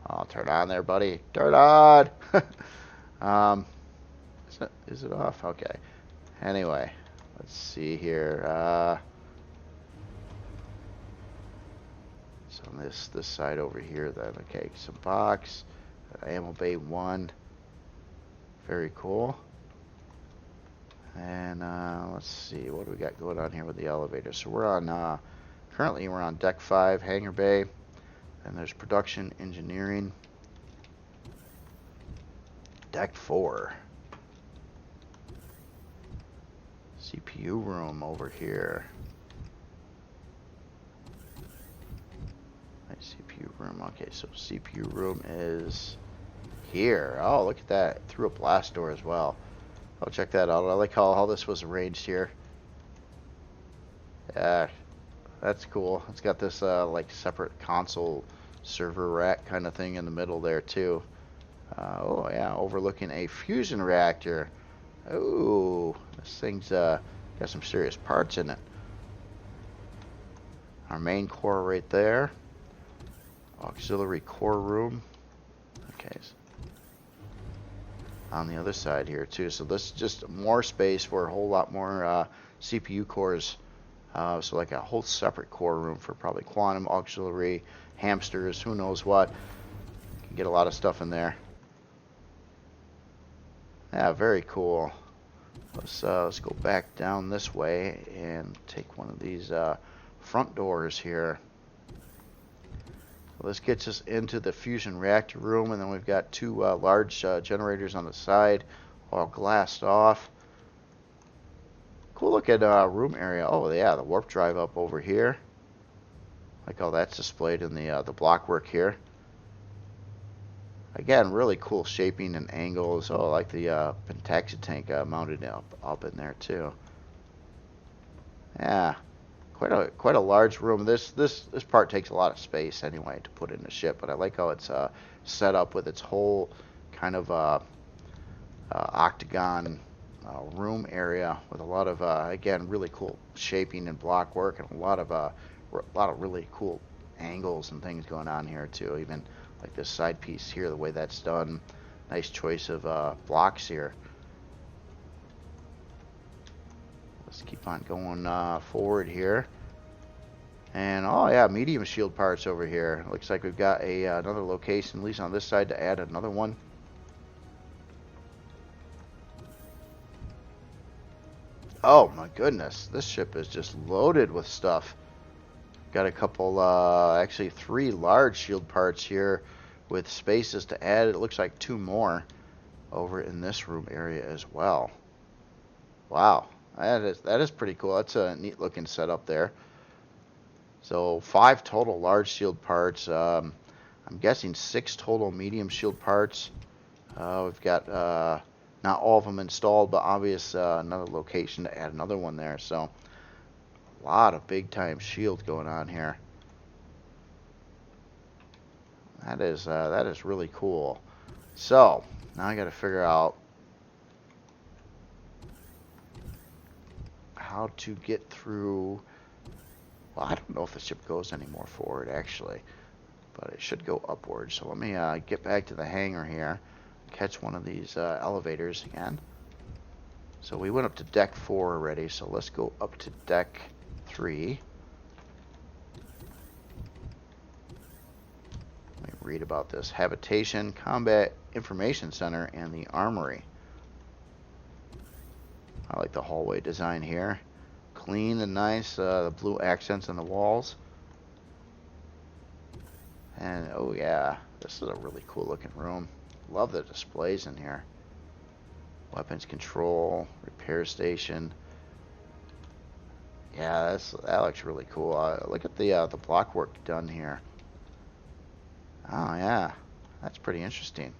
[SPEAKER 1] Oh, turn on there, buddy. Turn on. Is it off? Okay. Anyway, let's see here. So on this side over here, then. Okay, some box, ammo bay 1. Very cool. And let's see, what do we got going on here with the elevator? So we're on currently we're on deck 5, hangar bay. And there's production engineering. Deck 4. CPU room over here. Nice CPU room. Okay, so CPU room is here. Oh, look at that. Through a blast door as well. I'll check that out. I like how this was arranged here. Yeah, that's cool. It's got this like separate console server rack kind of thing in the middle there too. Oh yeah, overlooking a fusion reactor. Oh, this thing's got some serious parts in it. Our main core right there. Auxiliary core room. Okay. On the other side here too. So this is just more space for a whole lot more CPU cores. So like a whole separate core room for probably quantum, auxiliary, hamsters, who knows what. You can get a lot of stuff in there. Yeah, very cool. Let's go back down this way and take one of these front doors here. Well, this gets us into the fusion reactor room, and then we've got two large generators on the side, all glassed off. Cool look at room area. Oh yeah, the warp drive up over here. Like how that's displayed in the block work here. Again, really cool shaping and angles. Oh, I like the pentaxid tank mounted up in there too. Yeah, quite a large room. This part takes a lot of space anyway to put in the ship, but I like how it's set up with its whole kind of octagon room area with a lot of again really cool shaping and block work and a lot of really cool angles and things going on here too. Even like this side piece here, the way that's done. Nice choice of blocks here. Let's keep on going forward here. And oh yeah, medium shield parts over here. Looks like we've got another location, at least on this side, to add another one. Oh my goodness, this ship is just loaded with stuff. Got a couple, actually 3 large shield parts here with spaces to add. It looks like 2 more over in this room area as well. Wow, that is pretty cool. That's a neat looking setup there. So 5 total large shield parts. I'm guessing 6 total medium shield parts. We've got not all of them installed, but obvious another location to add another one there. So a lot of big time shield going on here. That is really cool. So now I got to figure out how to get through. Well, I don't know if the ship goes any more forward actually, but it should go upward. So let me get back to the hangar here, catch one of these elevators again. So we went up to deck 4 already, so let's go up to deck 3. Let me read about this. Habitation, Combat Information Center, and the Armory. I like the hallway design here. Clean and nice, the blue accents on the walls. And oh yeah, this is a really cool looking room. Love the displays in here. Weapons control, repair station. Yeah, that looks really cool. Look at the block work done here. Oh yeah, that's pretty interesting.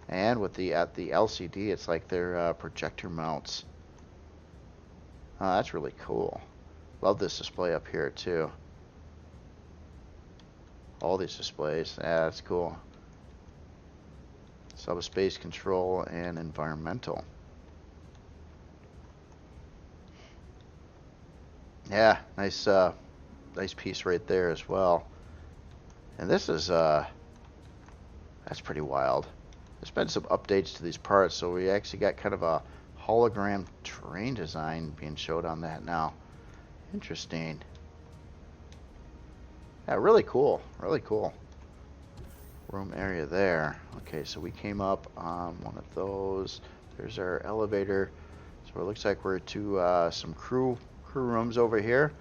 [SPEAKER 1] And with the LCD, it's like their projector mounts. Oh, that's really cool. Love this display up here too. All these displays. Yeah, that's cool. Subspace control and environmental. Yeah, nice piece right there as well. And this is that's pretty wild. There's been some updates to these parts, so we actually got kind of a hologram terrain design being showed on that now. Interesting. Yeah, really cool. Really cool. Room area there. Okay, so we came up on one of those. There's our elevator. So it looks like we're to some crew rooms over here.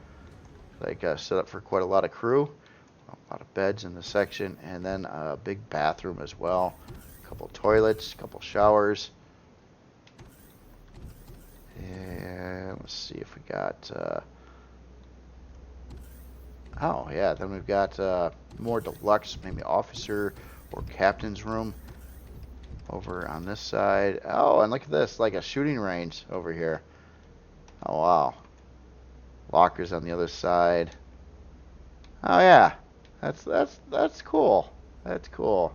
[SPEAKER 1] Like set up for quite a lot of crew. A lot of beds in the section, and then a big bathroom as well. A couple toilets, a couple showers. And let's see if we got oh yeah, then we've got more deluxe, maybe officer or captain's room over on this side. Oh, and look at this, like a shooting range over here. Oh wow. Lockers on the other side. Oh yeah, that's cool. That's cool.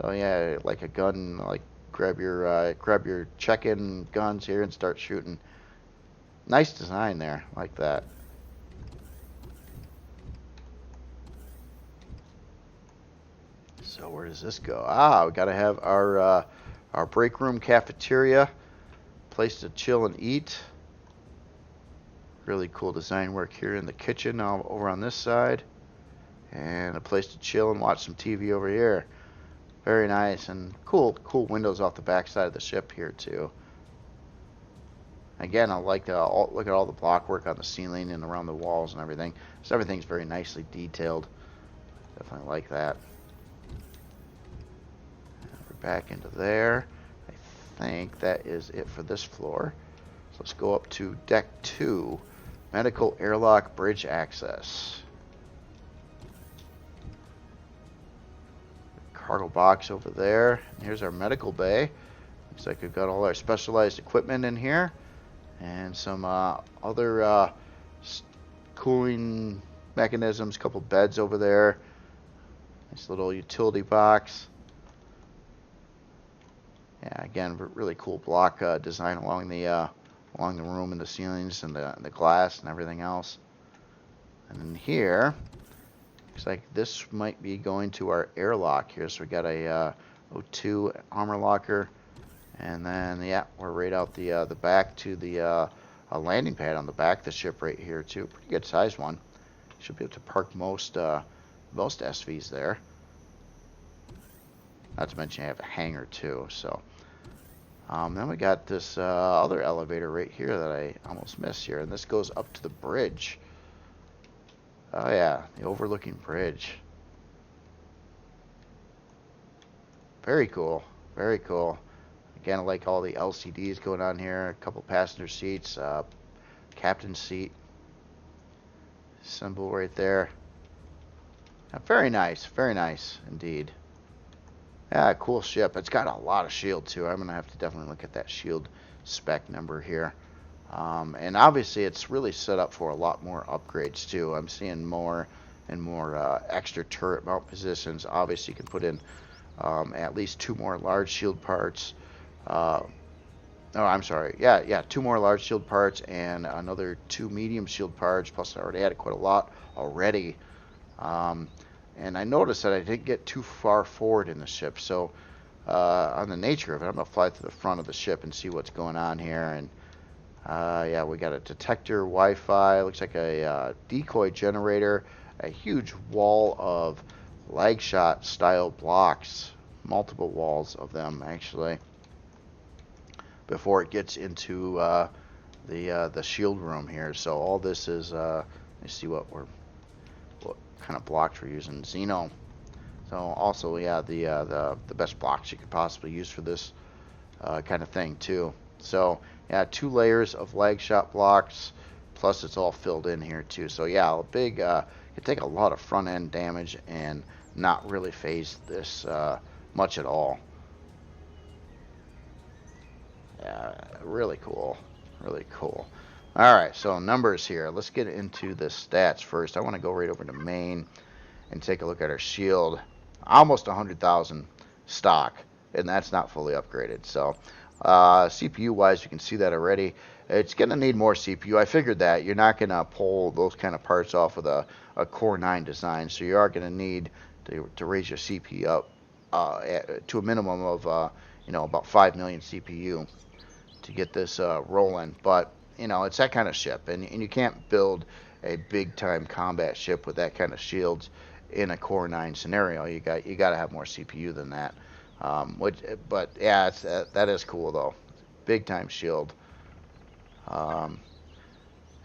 [SPEAKER 1] So yeah, like a gun, like grab your check-in guns here and start shooting. Nice design there, like that. So where does this go? Ah, we gotta have our break room cafeteria, place to chill and eat. Really cool design work here in the kitchen now over on this side, and a place to chill and watch some TV over here. Very nice, and cool windows off the back side of the ship here too. Again, I like look at all the block work on the ceiling and around the walls and everything. So everything's very nicely detailed. Definitely like that. We're back into there. I think that is it for this floor. So let's go up to deck 2, medical airlock bridge access. Cargo box over there. And here's our medical bay. Looks like we've got all our specialized equipment in here. And some other cooling mechanisms, a couple beds over there. Nice little utility box. Yeah, again, really cool block design along the room and the ceilings and the glass and everything else. And then here, looks like this might be going to our airlock here. So we got a O2 armor locker. And then, yeah, we're right out the back to the a landing pad on the back of the ship right here too. Pretty good sized one. Should be able to park most SVs there. Not to mention you have a hangar too. So then we got this other elevator right here that I almost missed here, and this goes up to the bridge. Oh yeah, the overlooking bridge. Very cool. Very cool. Again, I like all the LCDs going on here. A couple passenger seats, captain's seat symbol right there. Very nice indeed. Yeah, cool ship. It's got a lot of shield too. I'm gonna have to definitely look at that shield spec number here. And obviously, it's really set up for a lot more upgrades too. I'm seeing more and more extra turret mount positions. Obviously, you can put in at least 2 more large shield parts. Oh, I'm sorry. Yeah, 2 more large shield parts and another 2 medium shield parts. Plus, I already added quite a lot already. And I noticed that I didn't get too far forward in the ship. So, on the nature of it, I'm gonna fly to the front of the ship and see what's going on here. And yeah, we got a detector, Wi-Fi. Looks like a decoy generator, a huge wall of lag shot style blocks, multiple walls of them actually, before it gets into the shield room here. So all this is let's see what kind of blocks we're using. Xeno. So also, yeah, the best blocks you could possibly use for this kind of thing too. So yeah, 2 layers of lag shot blocks, plus it's all filled in here too. So yeah, a big could take a lot of front end damage and not really phase this much at all. Yeah, really cool. Really cool. Alright, so numbers here. Let's get into the stats first. I want to go right over to main and take a look at our shield. Almost 100,000 stock, and that's not fully upgraded. So CPU wise, you can see that already. It's going to need more CPU. I figured that. You're not going to pull those kind of parts off with a Core 9 design, so you are going to need to raise your CPU up to a minimum of about 5 million CPU to get this rolling. But it's that kind of ship, and you can't build a big time combat ship with that kind of shields in a Core 9 scenario. You got to have more CPU than that. But yeah, that is cool though. Big time shield.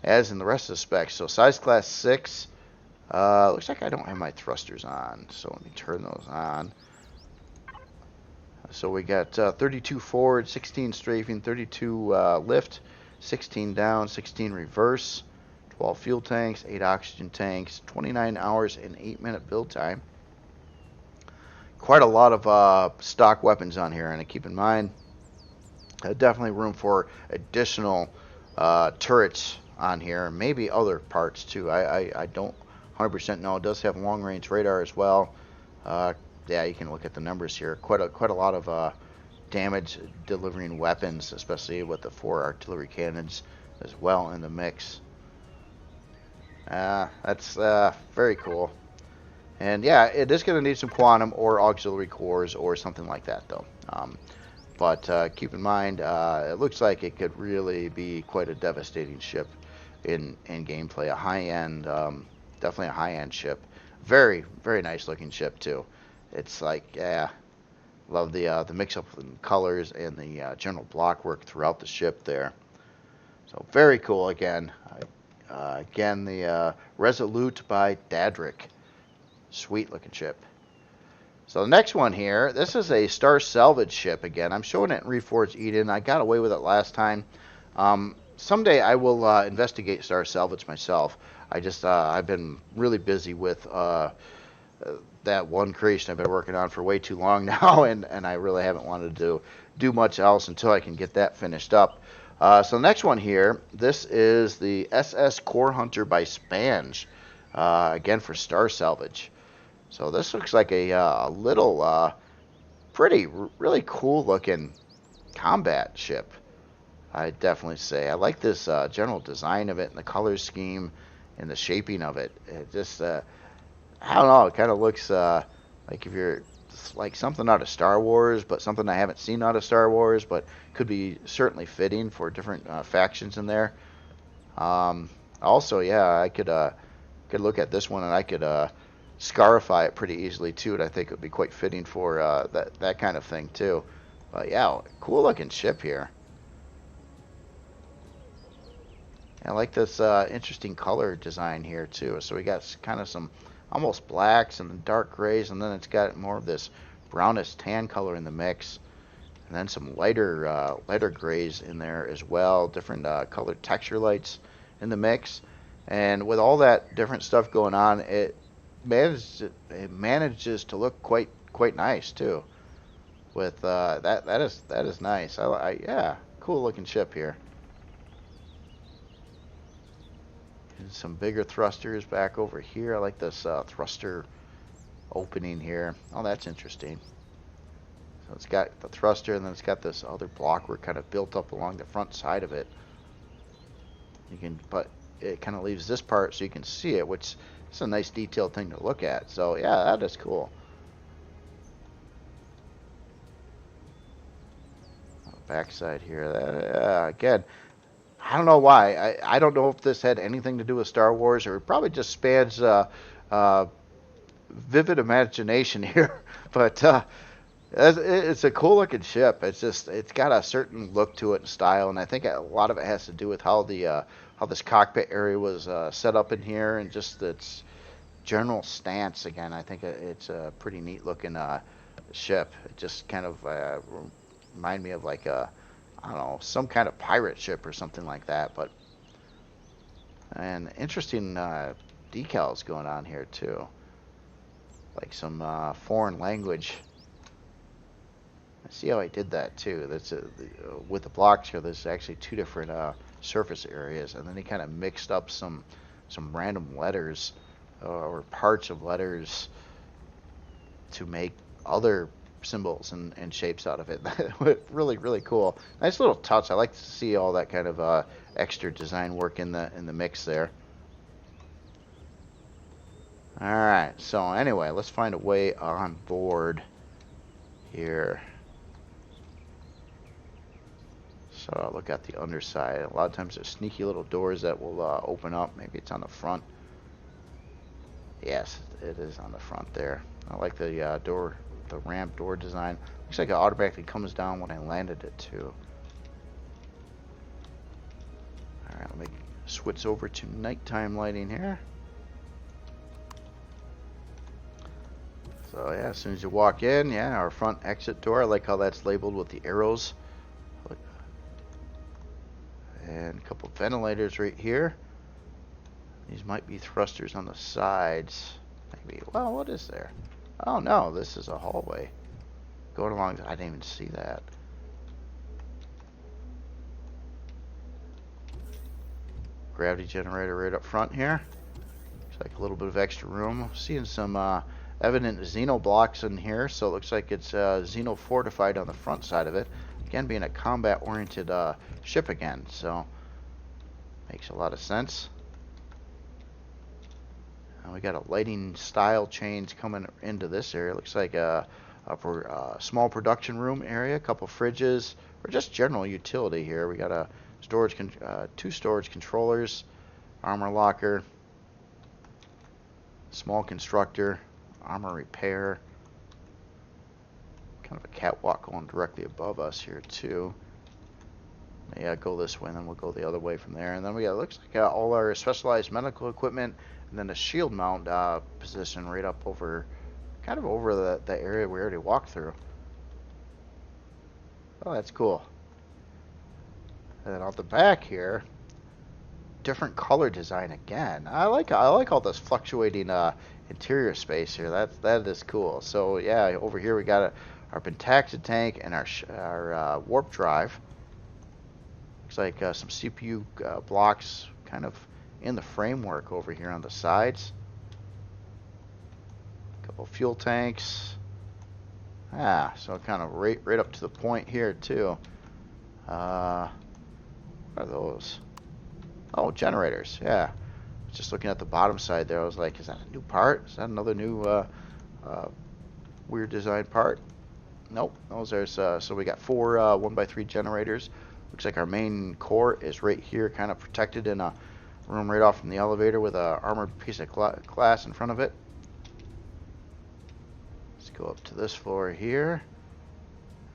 [SPEAKER 1] As in the rest of the specs. So size class 6. Looks like I don't have my thrusters on, so let me turn those on. So we got 32 forward, 16 strafing, 32 lift, 16 down, 16 reverse, 12 fuel tanks, 8 oxygen tanks, 29 hours and 8-minute build time. Quite a lot of stock weapons on here, and keep in mind, definitely room for additional turrets on here, maybe other parts too. I don't 100% know. It does have long-range radar as well. Yeah, you can look at the numbers here. Quite a lot of damage delivering weapons, especially with the 4 artillery cannons as well in the mix. That's very cool. And yeah, it is going to need some quantum or auxiliary cores or something like that though. But keep in mind, it looks like it could really be quite a devastating ship in gameplay. A high-end, definitely a high-end ship. Very, very nice looking ship too. It's like, yeah, Love the mix-up in colors and the general block work throughout the ship there. So very cool again. Again, the Resolute by Dadrick. Sweet looking ship. So the next one here, this is a Starr Salvage ship again. I'm showing it in Reforged Eden. I got away with it last time. Someday I will investigate Starr Salvage myself. I've been really busy with that one creation I've been working on for way too long now, and I really haven't wanted to do much else until I can get that finished up. So the next one here, this is the SS Core Hunter by Spanj, again for Starr Salvage. So this looks like a little really cool looking combat ship. I definitely say I like this general design of it and the color scheme and the shaping of it. It just I don't know. It kind of looks like if you're like something out of Star Wars, but something I haven't seen out of Star Wars, but could be certainly fitting for different factions in there. Also, yeah, I could look at this one and I could scarify it pretty easily too, and I think it would be quite fitting for that kind of thing too. But yeah, cool looking ship here. I like this interesting color design here too. So we got kind of some almost blacks and then dark grays, and then it's got more of this brownish tan color in the mix, and then some lighter grays in there as well. Different colored texture lights in the mix, and with all that different stuff going on, it manages to look quite nice too. With that is nice. Yeah, cool looking ship here. And some bigger thrusters back over here. I like this thruster opening here. Oh, that's interesting. So it's got the thruster, and then it's got this other block work kind of built up along the front side of it. But it kind of leaves this part so you can see it, which is a nice detailed thing to look at. So yeah, that is cool. Backside here, again, I don't know why. I don't know if this had anything to do with Star Wars, or it probably just spans vivid imagination here. But it's a cool looking ship. It's got a certain look to it and style, and I think a lot of it has to do with how this cockpit area was set up in here, and just its general stance. Again, I think it's a pretty neat looking ship. It just kind of remind me of like I don't know, some kind of pirate ship or something like that. But and interesting decals going on here too, like some foreign language. I see how I did that too. That's with the blocks here. There's actually two different surface areas, and then he kind of mixed up some random letters or parts of letters to make other symbols and shapes out of it. Really cool. Nice little touch. I like to see all that kind of extra design work in the mix there. All right. So anyway, let's find a way on board here. So I'll look at the underside. A lot of times there's sneaky little doors that will open up. Maybe it's on the front. Yes, it is on the front there. I like the the ramp door design. Looks like it automatically comes down when I landed it too. Alright, let me switch over to nighttime lighting here. So yeah, as soon as you walk in, yeah, our front exit door. I like how that's labeled with the arrows. And a couple of ventilators right here. These might be thrusters on the sides. Maybe. Well, what is there? Oh no, this is a hallway going along. I didn't even see that. Gravity generator right up front here. Looks like a little bit of extra room. Seeing some evident Xeno blocks in here, so it looks like it's Xeno fortified on the front side of it. Again, being a combat-oriented ship again, so makes a lot of sense. We got a lighting style change coming into this area. Looks like a small production room area, a couple fridges, or just general utility here. We got a storage, two storage controllers, armor locker, small constructor, armor repair. kind of a catwalk going directly above us here too. Yeah, go this way, and then we'll go the other way from there. And then we got, looks like all our specialized medical equipment, and then a shield mount position right up over, kind of over the area we already walked through. Oh, that's cool. And then out the back here, different color design again. I like all this fluctuating interior space here. That is cool. So yeah, over here we got our Pentaxa tank and our warp drive. Looks like some CPU blocks kind of in the framework over here on the sides. A couple fuel tanks. So kind of right up to the point here too. What are those? Oh, generators. Yeah. Just looking at the bottom side there, I was like, is that a new part? Is that another new weird design part? Nope. There's so we got 4 1x3 generators. Looks like our main core is right here, kind of protected in a room right off from the elevator with a armored piece of glass in front of it. Let's go up to this floor here.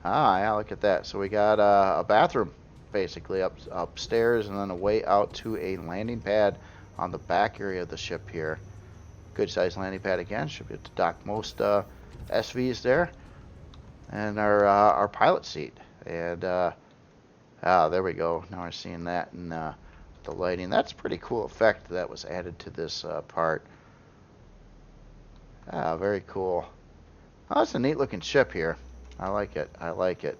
[SPEAKER 1] Yeah, look at that. So we got a bathroom basically upstairs, and then a way out to a landing pad on the back area of the ship here. Good sized landing pad again. Should be able to dock most SVs there. And our pilot seat. And there we go. Now we're seeing that in the lighting. That's a pretty cool effect that was added to this part. Very cool. Oh, that's a neat looking ship here. I like it. I like it.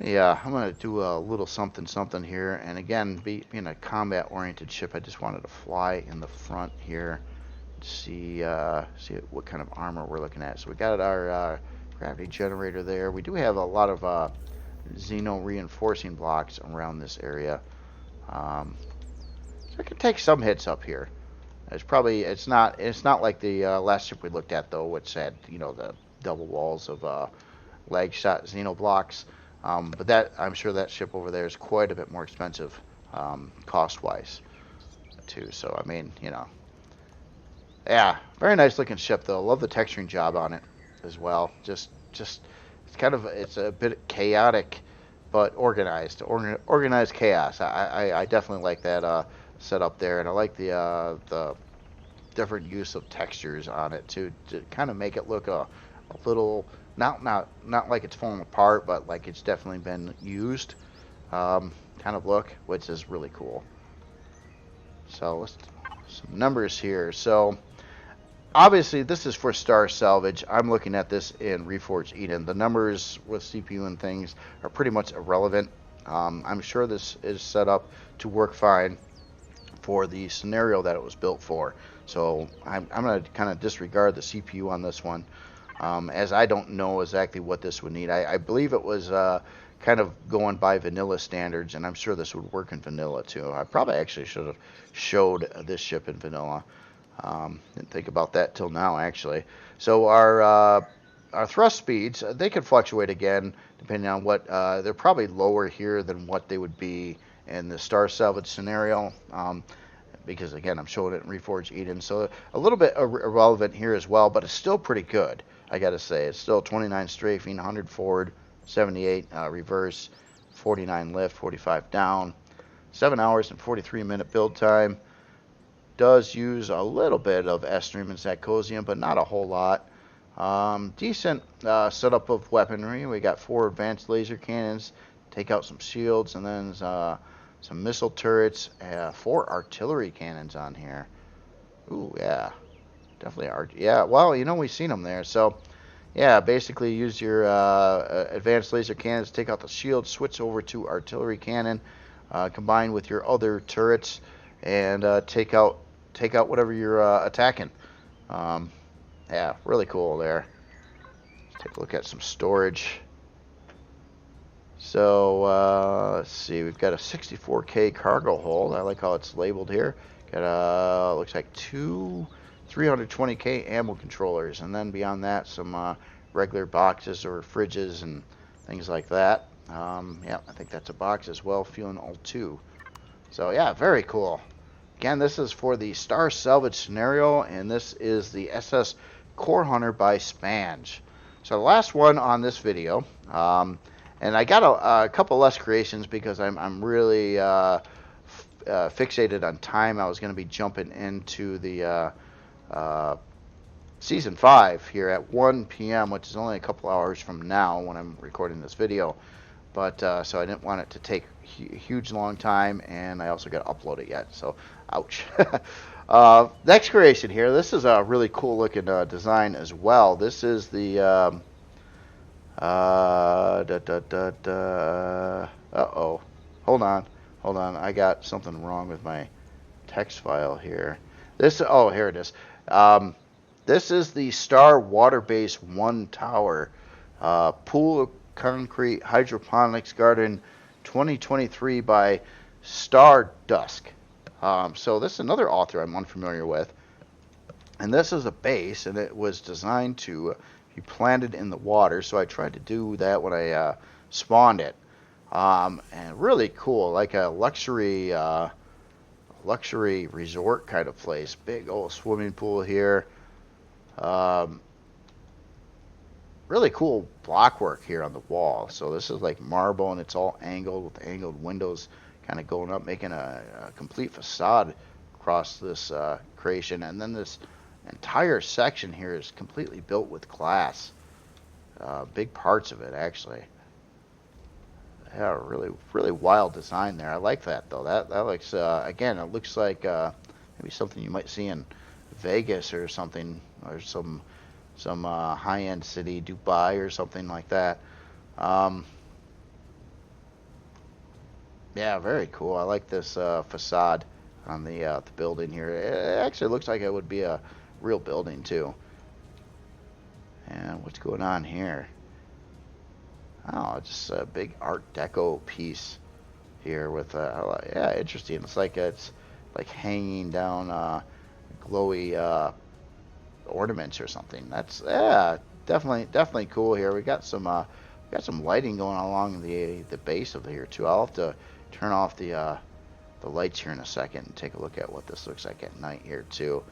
[SPEAKER 1] Yeah, I'm going to do a little something here. And again, being a combat oriented ship, I just wanted to fly in the front here. See what kind of armor we're looking at. So we got our gravity generator there. We do have a lot of Xeno reinforcing blocks around this area. So I can take some hits up here. It's not like the last ship we looked at though, which had the double walls of lag shot Xeno blocks. But that, I'm sure that ship over there is quite a bit more expensive cost wise too. So I mean, yeah, very nice looking ship though. Love the texturing job on it as well. Just it's a bit chaotic, but organized chaos. I definitely like that setup there, and I like the different use of textures on it to kind of make it look a little not like it's falling apart, but like it's definitely been used kind of look, which is really cool. So let's some numbers here. So obviously, this is for Starr Salvage. I'm looking at this in Reforged Eden. The numbers with CPU and things are pretty much irrelevant. I'm sure this is set up to work fine for the scenario that it was built for. So I'm going to kind of disregard the CPU on this one, as I don't know exactly what this would need. I believe it was kind of going by vanilla standards, and I'm sure this would work in vanilla too. I probably actually should have showed this ship in vanilla. Didn't think about that till now, actually. So our thrust speeds, they could fluctuate again depending on what they're probably lower here than what they would be in the Starr Salvage scenario, because again I'm showing it in Reforged Eden, so a little bit irrelevant here as well, but it's still pretty good. I gotta say, it's still 29 strafing, 100 forward, 78 reverse, 49 lift, 45 down, 7 hours and 43-minute build time. Does use a little bit of S-Stream and Zacosium, but not a whole lot. Decent setup of weaponry. We got 4 advanced laser cannons, take out some shields, and then some missile turrets, 4 artillery cannons on here. Ooh, yeah, definitely yeah, well, we've seen them there. So yeah, basically use your advanced laser cannons, take out the shield, switch over to artillery cannon, combine with your other turrets, and take out whatever you're attacking. Yeah, really cool there. Let's take a look at some storage. So let's see, we've got a 64K cargo hold. I like how it's labeled here. Got looks like 2 320K ammo controllers, and then beyond that some regular boxes or fridges and things like that. Yeah, I think that's a box as well, fueling all 2. So yeah, very cool. again, this is for the Starr Salvage scenario, and this is the SS Core Hunter by Spanj. So the last one on this video, and I got a couple less creations because I'm really fixated on time. I was going to be jumping into the Season 5 here at 1 p.m., which is only a couple hours from now when I'm recording this video. But so I didn't want it to take a huge long time, and I also got to upload it yet, so ouch. Next creation here, this is a really cool looking design as well. This is the uh-oh, hold on, I got something wrong with my text file here. Oh, here it is. This is the Starr WaterBase 1 tower, pool of concrete hydroponics garden 2023 by StarrDuskk. So this is another author I'm unfamiliar with, and this is a base, and it was designed to be planted in the water, so I tried to do that when I spawned it. And really cool, like a luxury resort kind of place. Big old swimming pool here. Really cool blockwork here on the wall. So this is like marble, and it's all angled with angled windows kind of going up, making a complete facade across this creation. And then this entire section here is completely built with glass. Big parts of it, actually. Yeah, really wild design there. I like that, though. That looks, again, it looks like maybe something you might see in Vegas or something, or some high-end city, Dubai or something like that. Yeah, very cool. I like this facade on the building here. It actually looks like it would be a real building too. And what's going on here? Oh, just a big Art Deco piece here with yeah, interesting. It's like hanging down glowy ornaments or something. That's definitely cool here. We got some lighting going along the base of here too. I'll have to turn off the lights here in a second and take a look at what this looks like at night here too.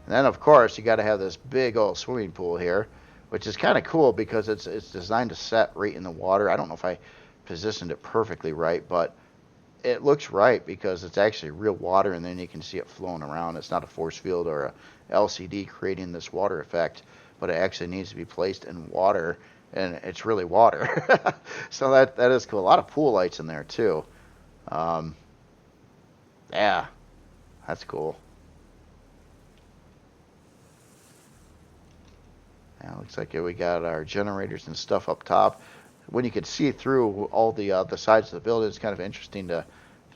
[SPEAKER 1] And then of course you got to have this big old swimming pool here, which is kind of cool because it's designed to set right in the water. I don't know if I positioned it perfectly right, but it looks right because it's actually real water, and then you can see it flowing around. It's not a force field or a LCD creating this water effect, but it actually needs to be placed in water, and it's really water. So that is cool. A lot of pool lights in there too. Yeah, that's cool. Yeah, looks like we got our generators and stuff up top. When you can see through all the sides of the building, it's kind of interesting to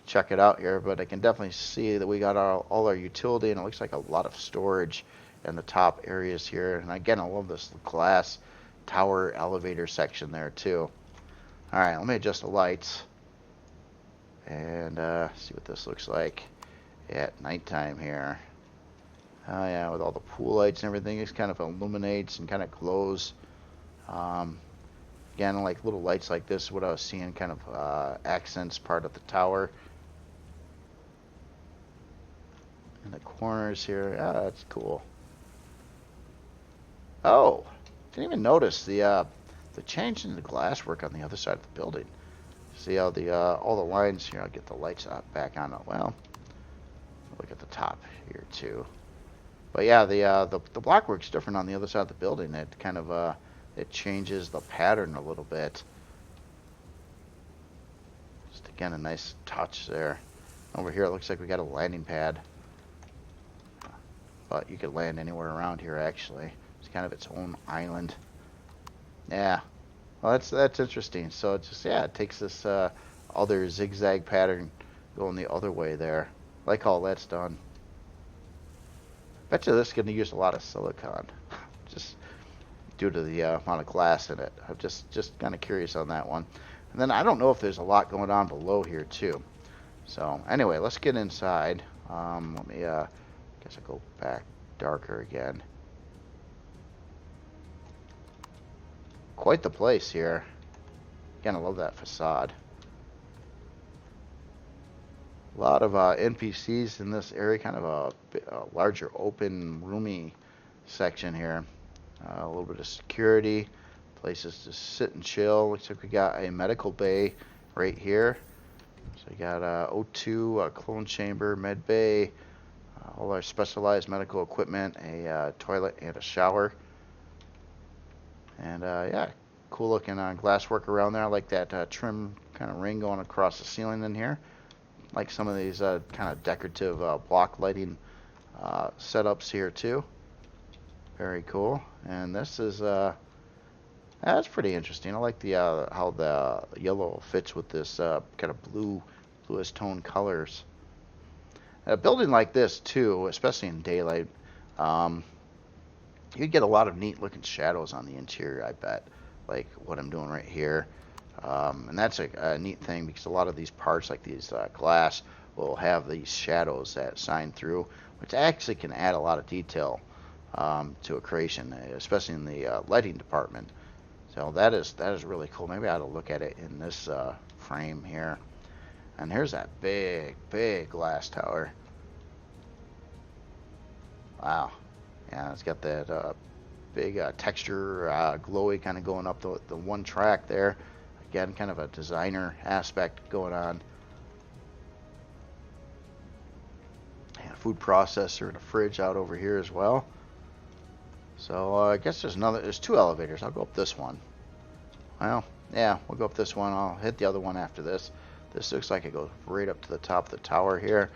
[SPEAKER 1] check it out here. But I can definitely see that we got all our utility, and it looks like a lot of storage in the top areas here. And again, I love this glass tower elevator section there too. All right, let me adjust the lights and see what this looks like at nighttime here. Oh yeah, with all the pool lights and everything, it kind of illuminates and kind of glows. Again, like little lights like this, what I was seeing, kind of accents part of the tower. In the corners here, that's cool. Oh, didn't even notice the change in the glasswork on the other side of the building. See how all the lines here. I'll get the lights back on. Well, look at the top here too. But yeah, the blockwork's different on the other side of the building. It kind of it changes the pattern a little bit. Just again, a nice touch there. Over here, it looks like we got a landing pad, but you could land anywhere around here. Actually, it's kind of its own island. Yeah, well, that's interesting. So it just it takes this other zigzag pattern going the other way there. Like all that's done. Bet you this is going to use a lot of silicon, just due to the amount of glass in it. I'm just kind of curious on that one. And then I don't know if there's a lot going on below here too. So anyway, let's get inside. Let me guess I'll go back darker again. Quite the place here. Again, I love that facade. A lot of NPCs in this area, kind of a larger open roomy section here. A little bit of security, places to sit and chill. Looks like we got a medical bay right here. So we got O2, a clone chamber, med bay, all our specialized medical equipment, a toilet and a shower. And yeah, cool looking glasswork around there. I like that trim kind of ring going across the ceiling in here. Like some of these kind of decorative block lighting setups here too. Very cool. And this is that's pretty interesting. I like the how the yellow fits with this kind of bluish tone colors. A building like this too, especially in daylight, you'd get a lot of neat looking shadows on the interior, I bet, like what I'm doing right here. And that's a neat thing, because a lot of these parts, like these glass, will have these shadows that shine through, which actually can add a lot of detail to a creation, especially in the lighting department. So that is really cool. Maybe I ought to look at it in this frame here. And here's that big glass tower. Wow. Yeah, it's got that big texture, glowy kind of going up the one track there. Again, kind of a designer aspect going on. And a food processor and a fridge out over here as well. So I guess there's two elevators. I'll go up this one. Well, yeah, we'll go up this one. I'll hit the other one after this. This looks like it goes right up to the top of the tower here,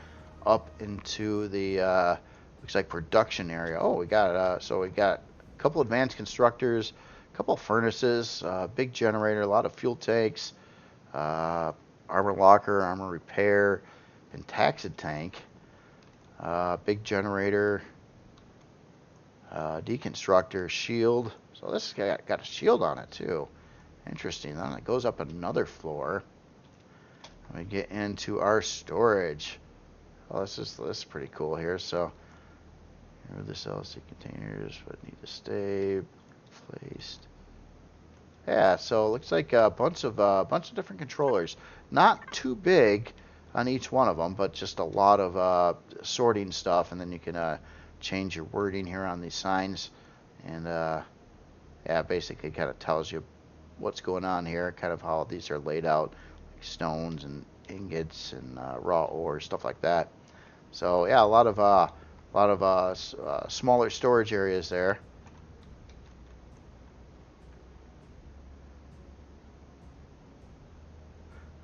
[SPEAKER 1] up into the looks like production area. Oh, we got so we got a couple advanced constructors, a couple furnaces, big generator, a lot of fuel tanks, armor locker, armor repair, and taxi tank. Big generator, deconstructor, shield. So this got a shield on it too. Interesting. Then it goes up another floor. We get into our storage. Oh, this is pretty cool here. So here are the LC containers, but need to stay placed. Yeah, so it looks like a bunch of different controllers. Not too big on each one of them, but just a lot of sorting stuff, and then you can change your wording here on these signs, and yeah, basically kind of tells you what's going on here, kind of how these are laid out, like stones and ingots and raw ore, stuff like that. So yeah, a lot of smaller storage areas there.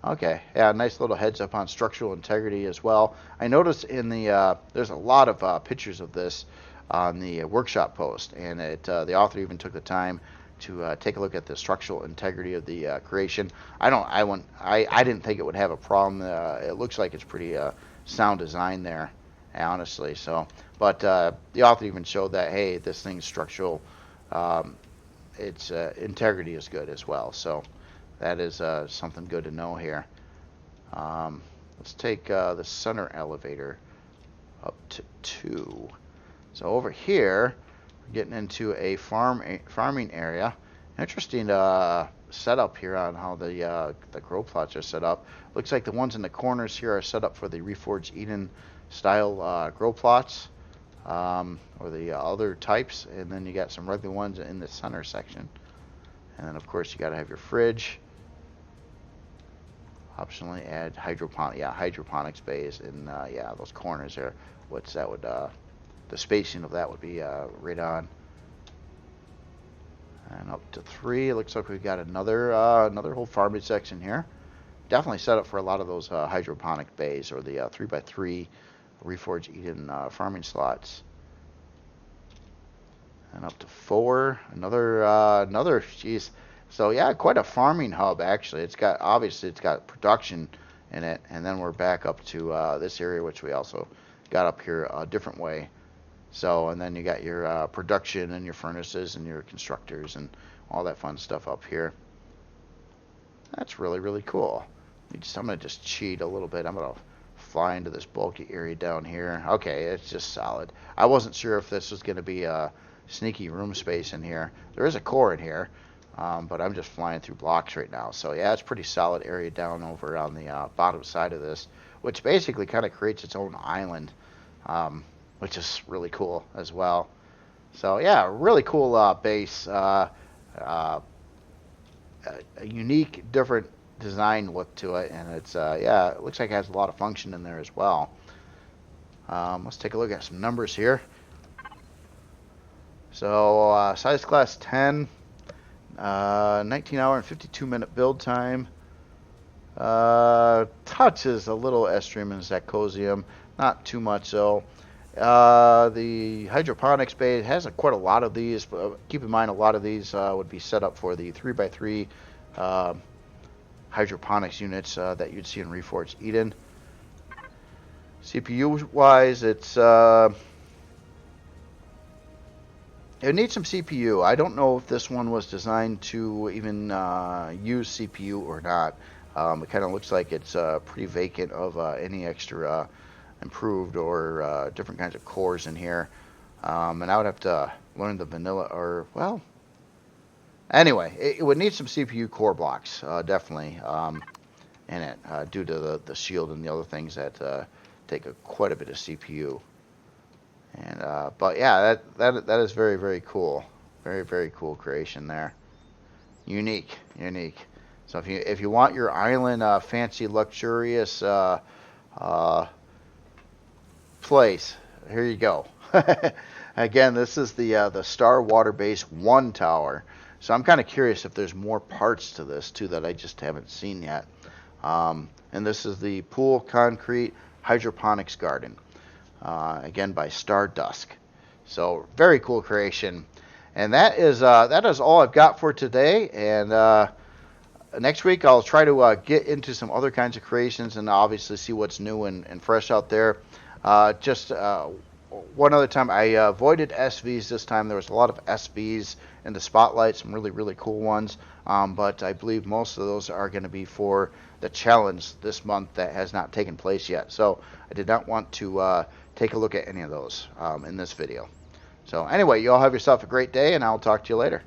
[SPEAKER 1] Okay, yeah, nice little heads up on structural integrity as well. I noticed in the there's a lot of pictures of this on the workshop post, and the author even took the time to take a look at the structural integrity of the creation. I didn't think it would have a problem. It looks like it's pretty sound design there, honestly. So, but the author even showed that, hey, this thing's structural. Its integrity is good as well. So that is something good to know here. Let's take the center elevator up to 2. So over here, we're getting into a farming area. Interesting setup here on how the grow plots are set up. Looks like the ones in the corners here are set up for the Reforged Eden style grow plots, or the other types, and then you got some regular ones in the center section. And then of course you got to have your fridge. Optionally add hydroponics bays in yeah, those corners there. What's that would the spacing of that would be right on. And up to 3, it looks like we've got another whole farming section here. Definitely set up for a lot of those hydroponic bays, or the 3x3 Reforged Eden farming slots. And up to 4, another, geez. So yeah, quite a farming hub actually. It's got production in it, and then we're back up to this area, which we also got up here a different way. So, and then you got your production and your furnaces and your constructors and all that fun stuff up here. That's really, really cool. I'm gonna just cheat a little bit. I'm gonna fly into this bulky area down here. Okay, it's just solid. I wasn't sure if this was gonna be a sneaky room space in here. There is a core in here. But I'm just flying through blocks right now. So yeah, it's pretty solid area down over on the bottom side of this. which basically kind of creates its own island, which is really cool as well. So yeah, really cool base, a unique, different design look to it, and it's yeah, it looks like it has a lot of function in there as well. Let's take a look at some numbers here. So size class 10, 19 hour and 52 minute build time. Touches a little estrium and zirconium, not too much so. The hydroponics bay has quite a lot of these, but keep in mind a lot of these would be set up for the 3x3 hydroponics units that you'd see in Reforged Eden. CPU wise, it's it needs some CPU. I don't know if this one was designed to even use CPU or not. It kind of looks like it's pretty vacant of any extra improved or different kinds of cores in here. And I would have to learn the vanilla, or, well, anyway, it would need some CPU core blocks, definitely, in it, due to the shield and the other things that take quite a bit of CPU. And but yeah, that is very, very cool. Very, very cool creation there. Unique. So if you want your island fancy, luxurious place, here you go. Again, this is the Starr WaterBase 1 tower. So I'm kind of curious if there's more parts to this too that I just haven't seen yet. And this is the pool concrete hydroponics garden. Again by StarrDuskk. So very cool creation. And that is all I've got for today. And next week I'll try to get into some other kinds of creations and obviously see what's new and fresh out there. Just one other time, I avoided SVs this time. There was a lot of SVs in the spotlight, some really, really cool ones. But I believe most of those are going to be for the challenge this month that has not taken place yet. So I did not want to take a look at any of those in this video. So anyway, you all have yourself a great day, and I'll talk to you later.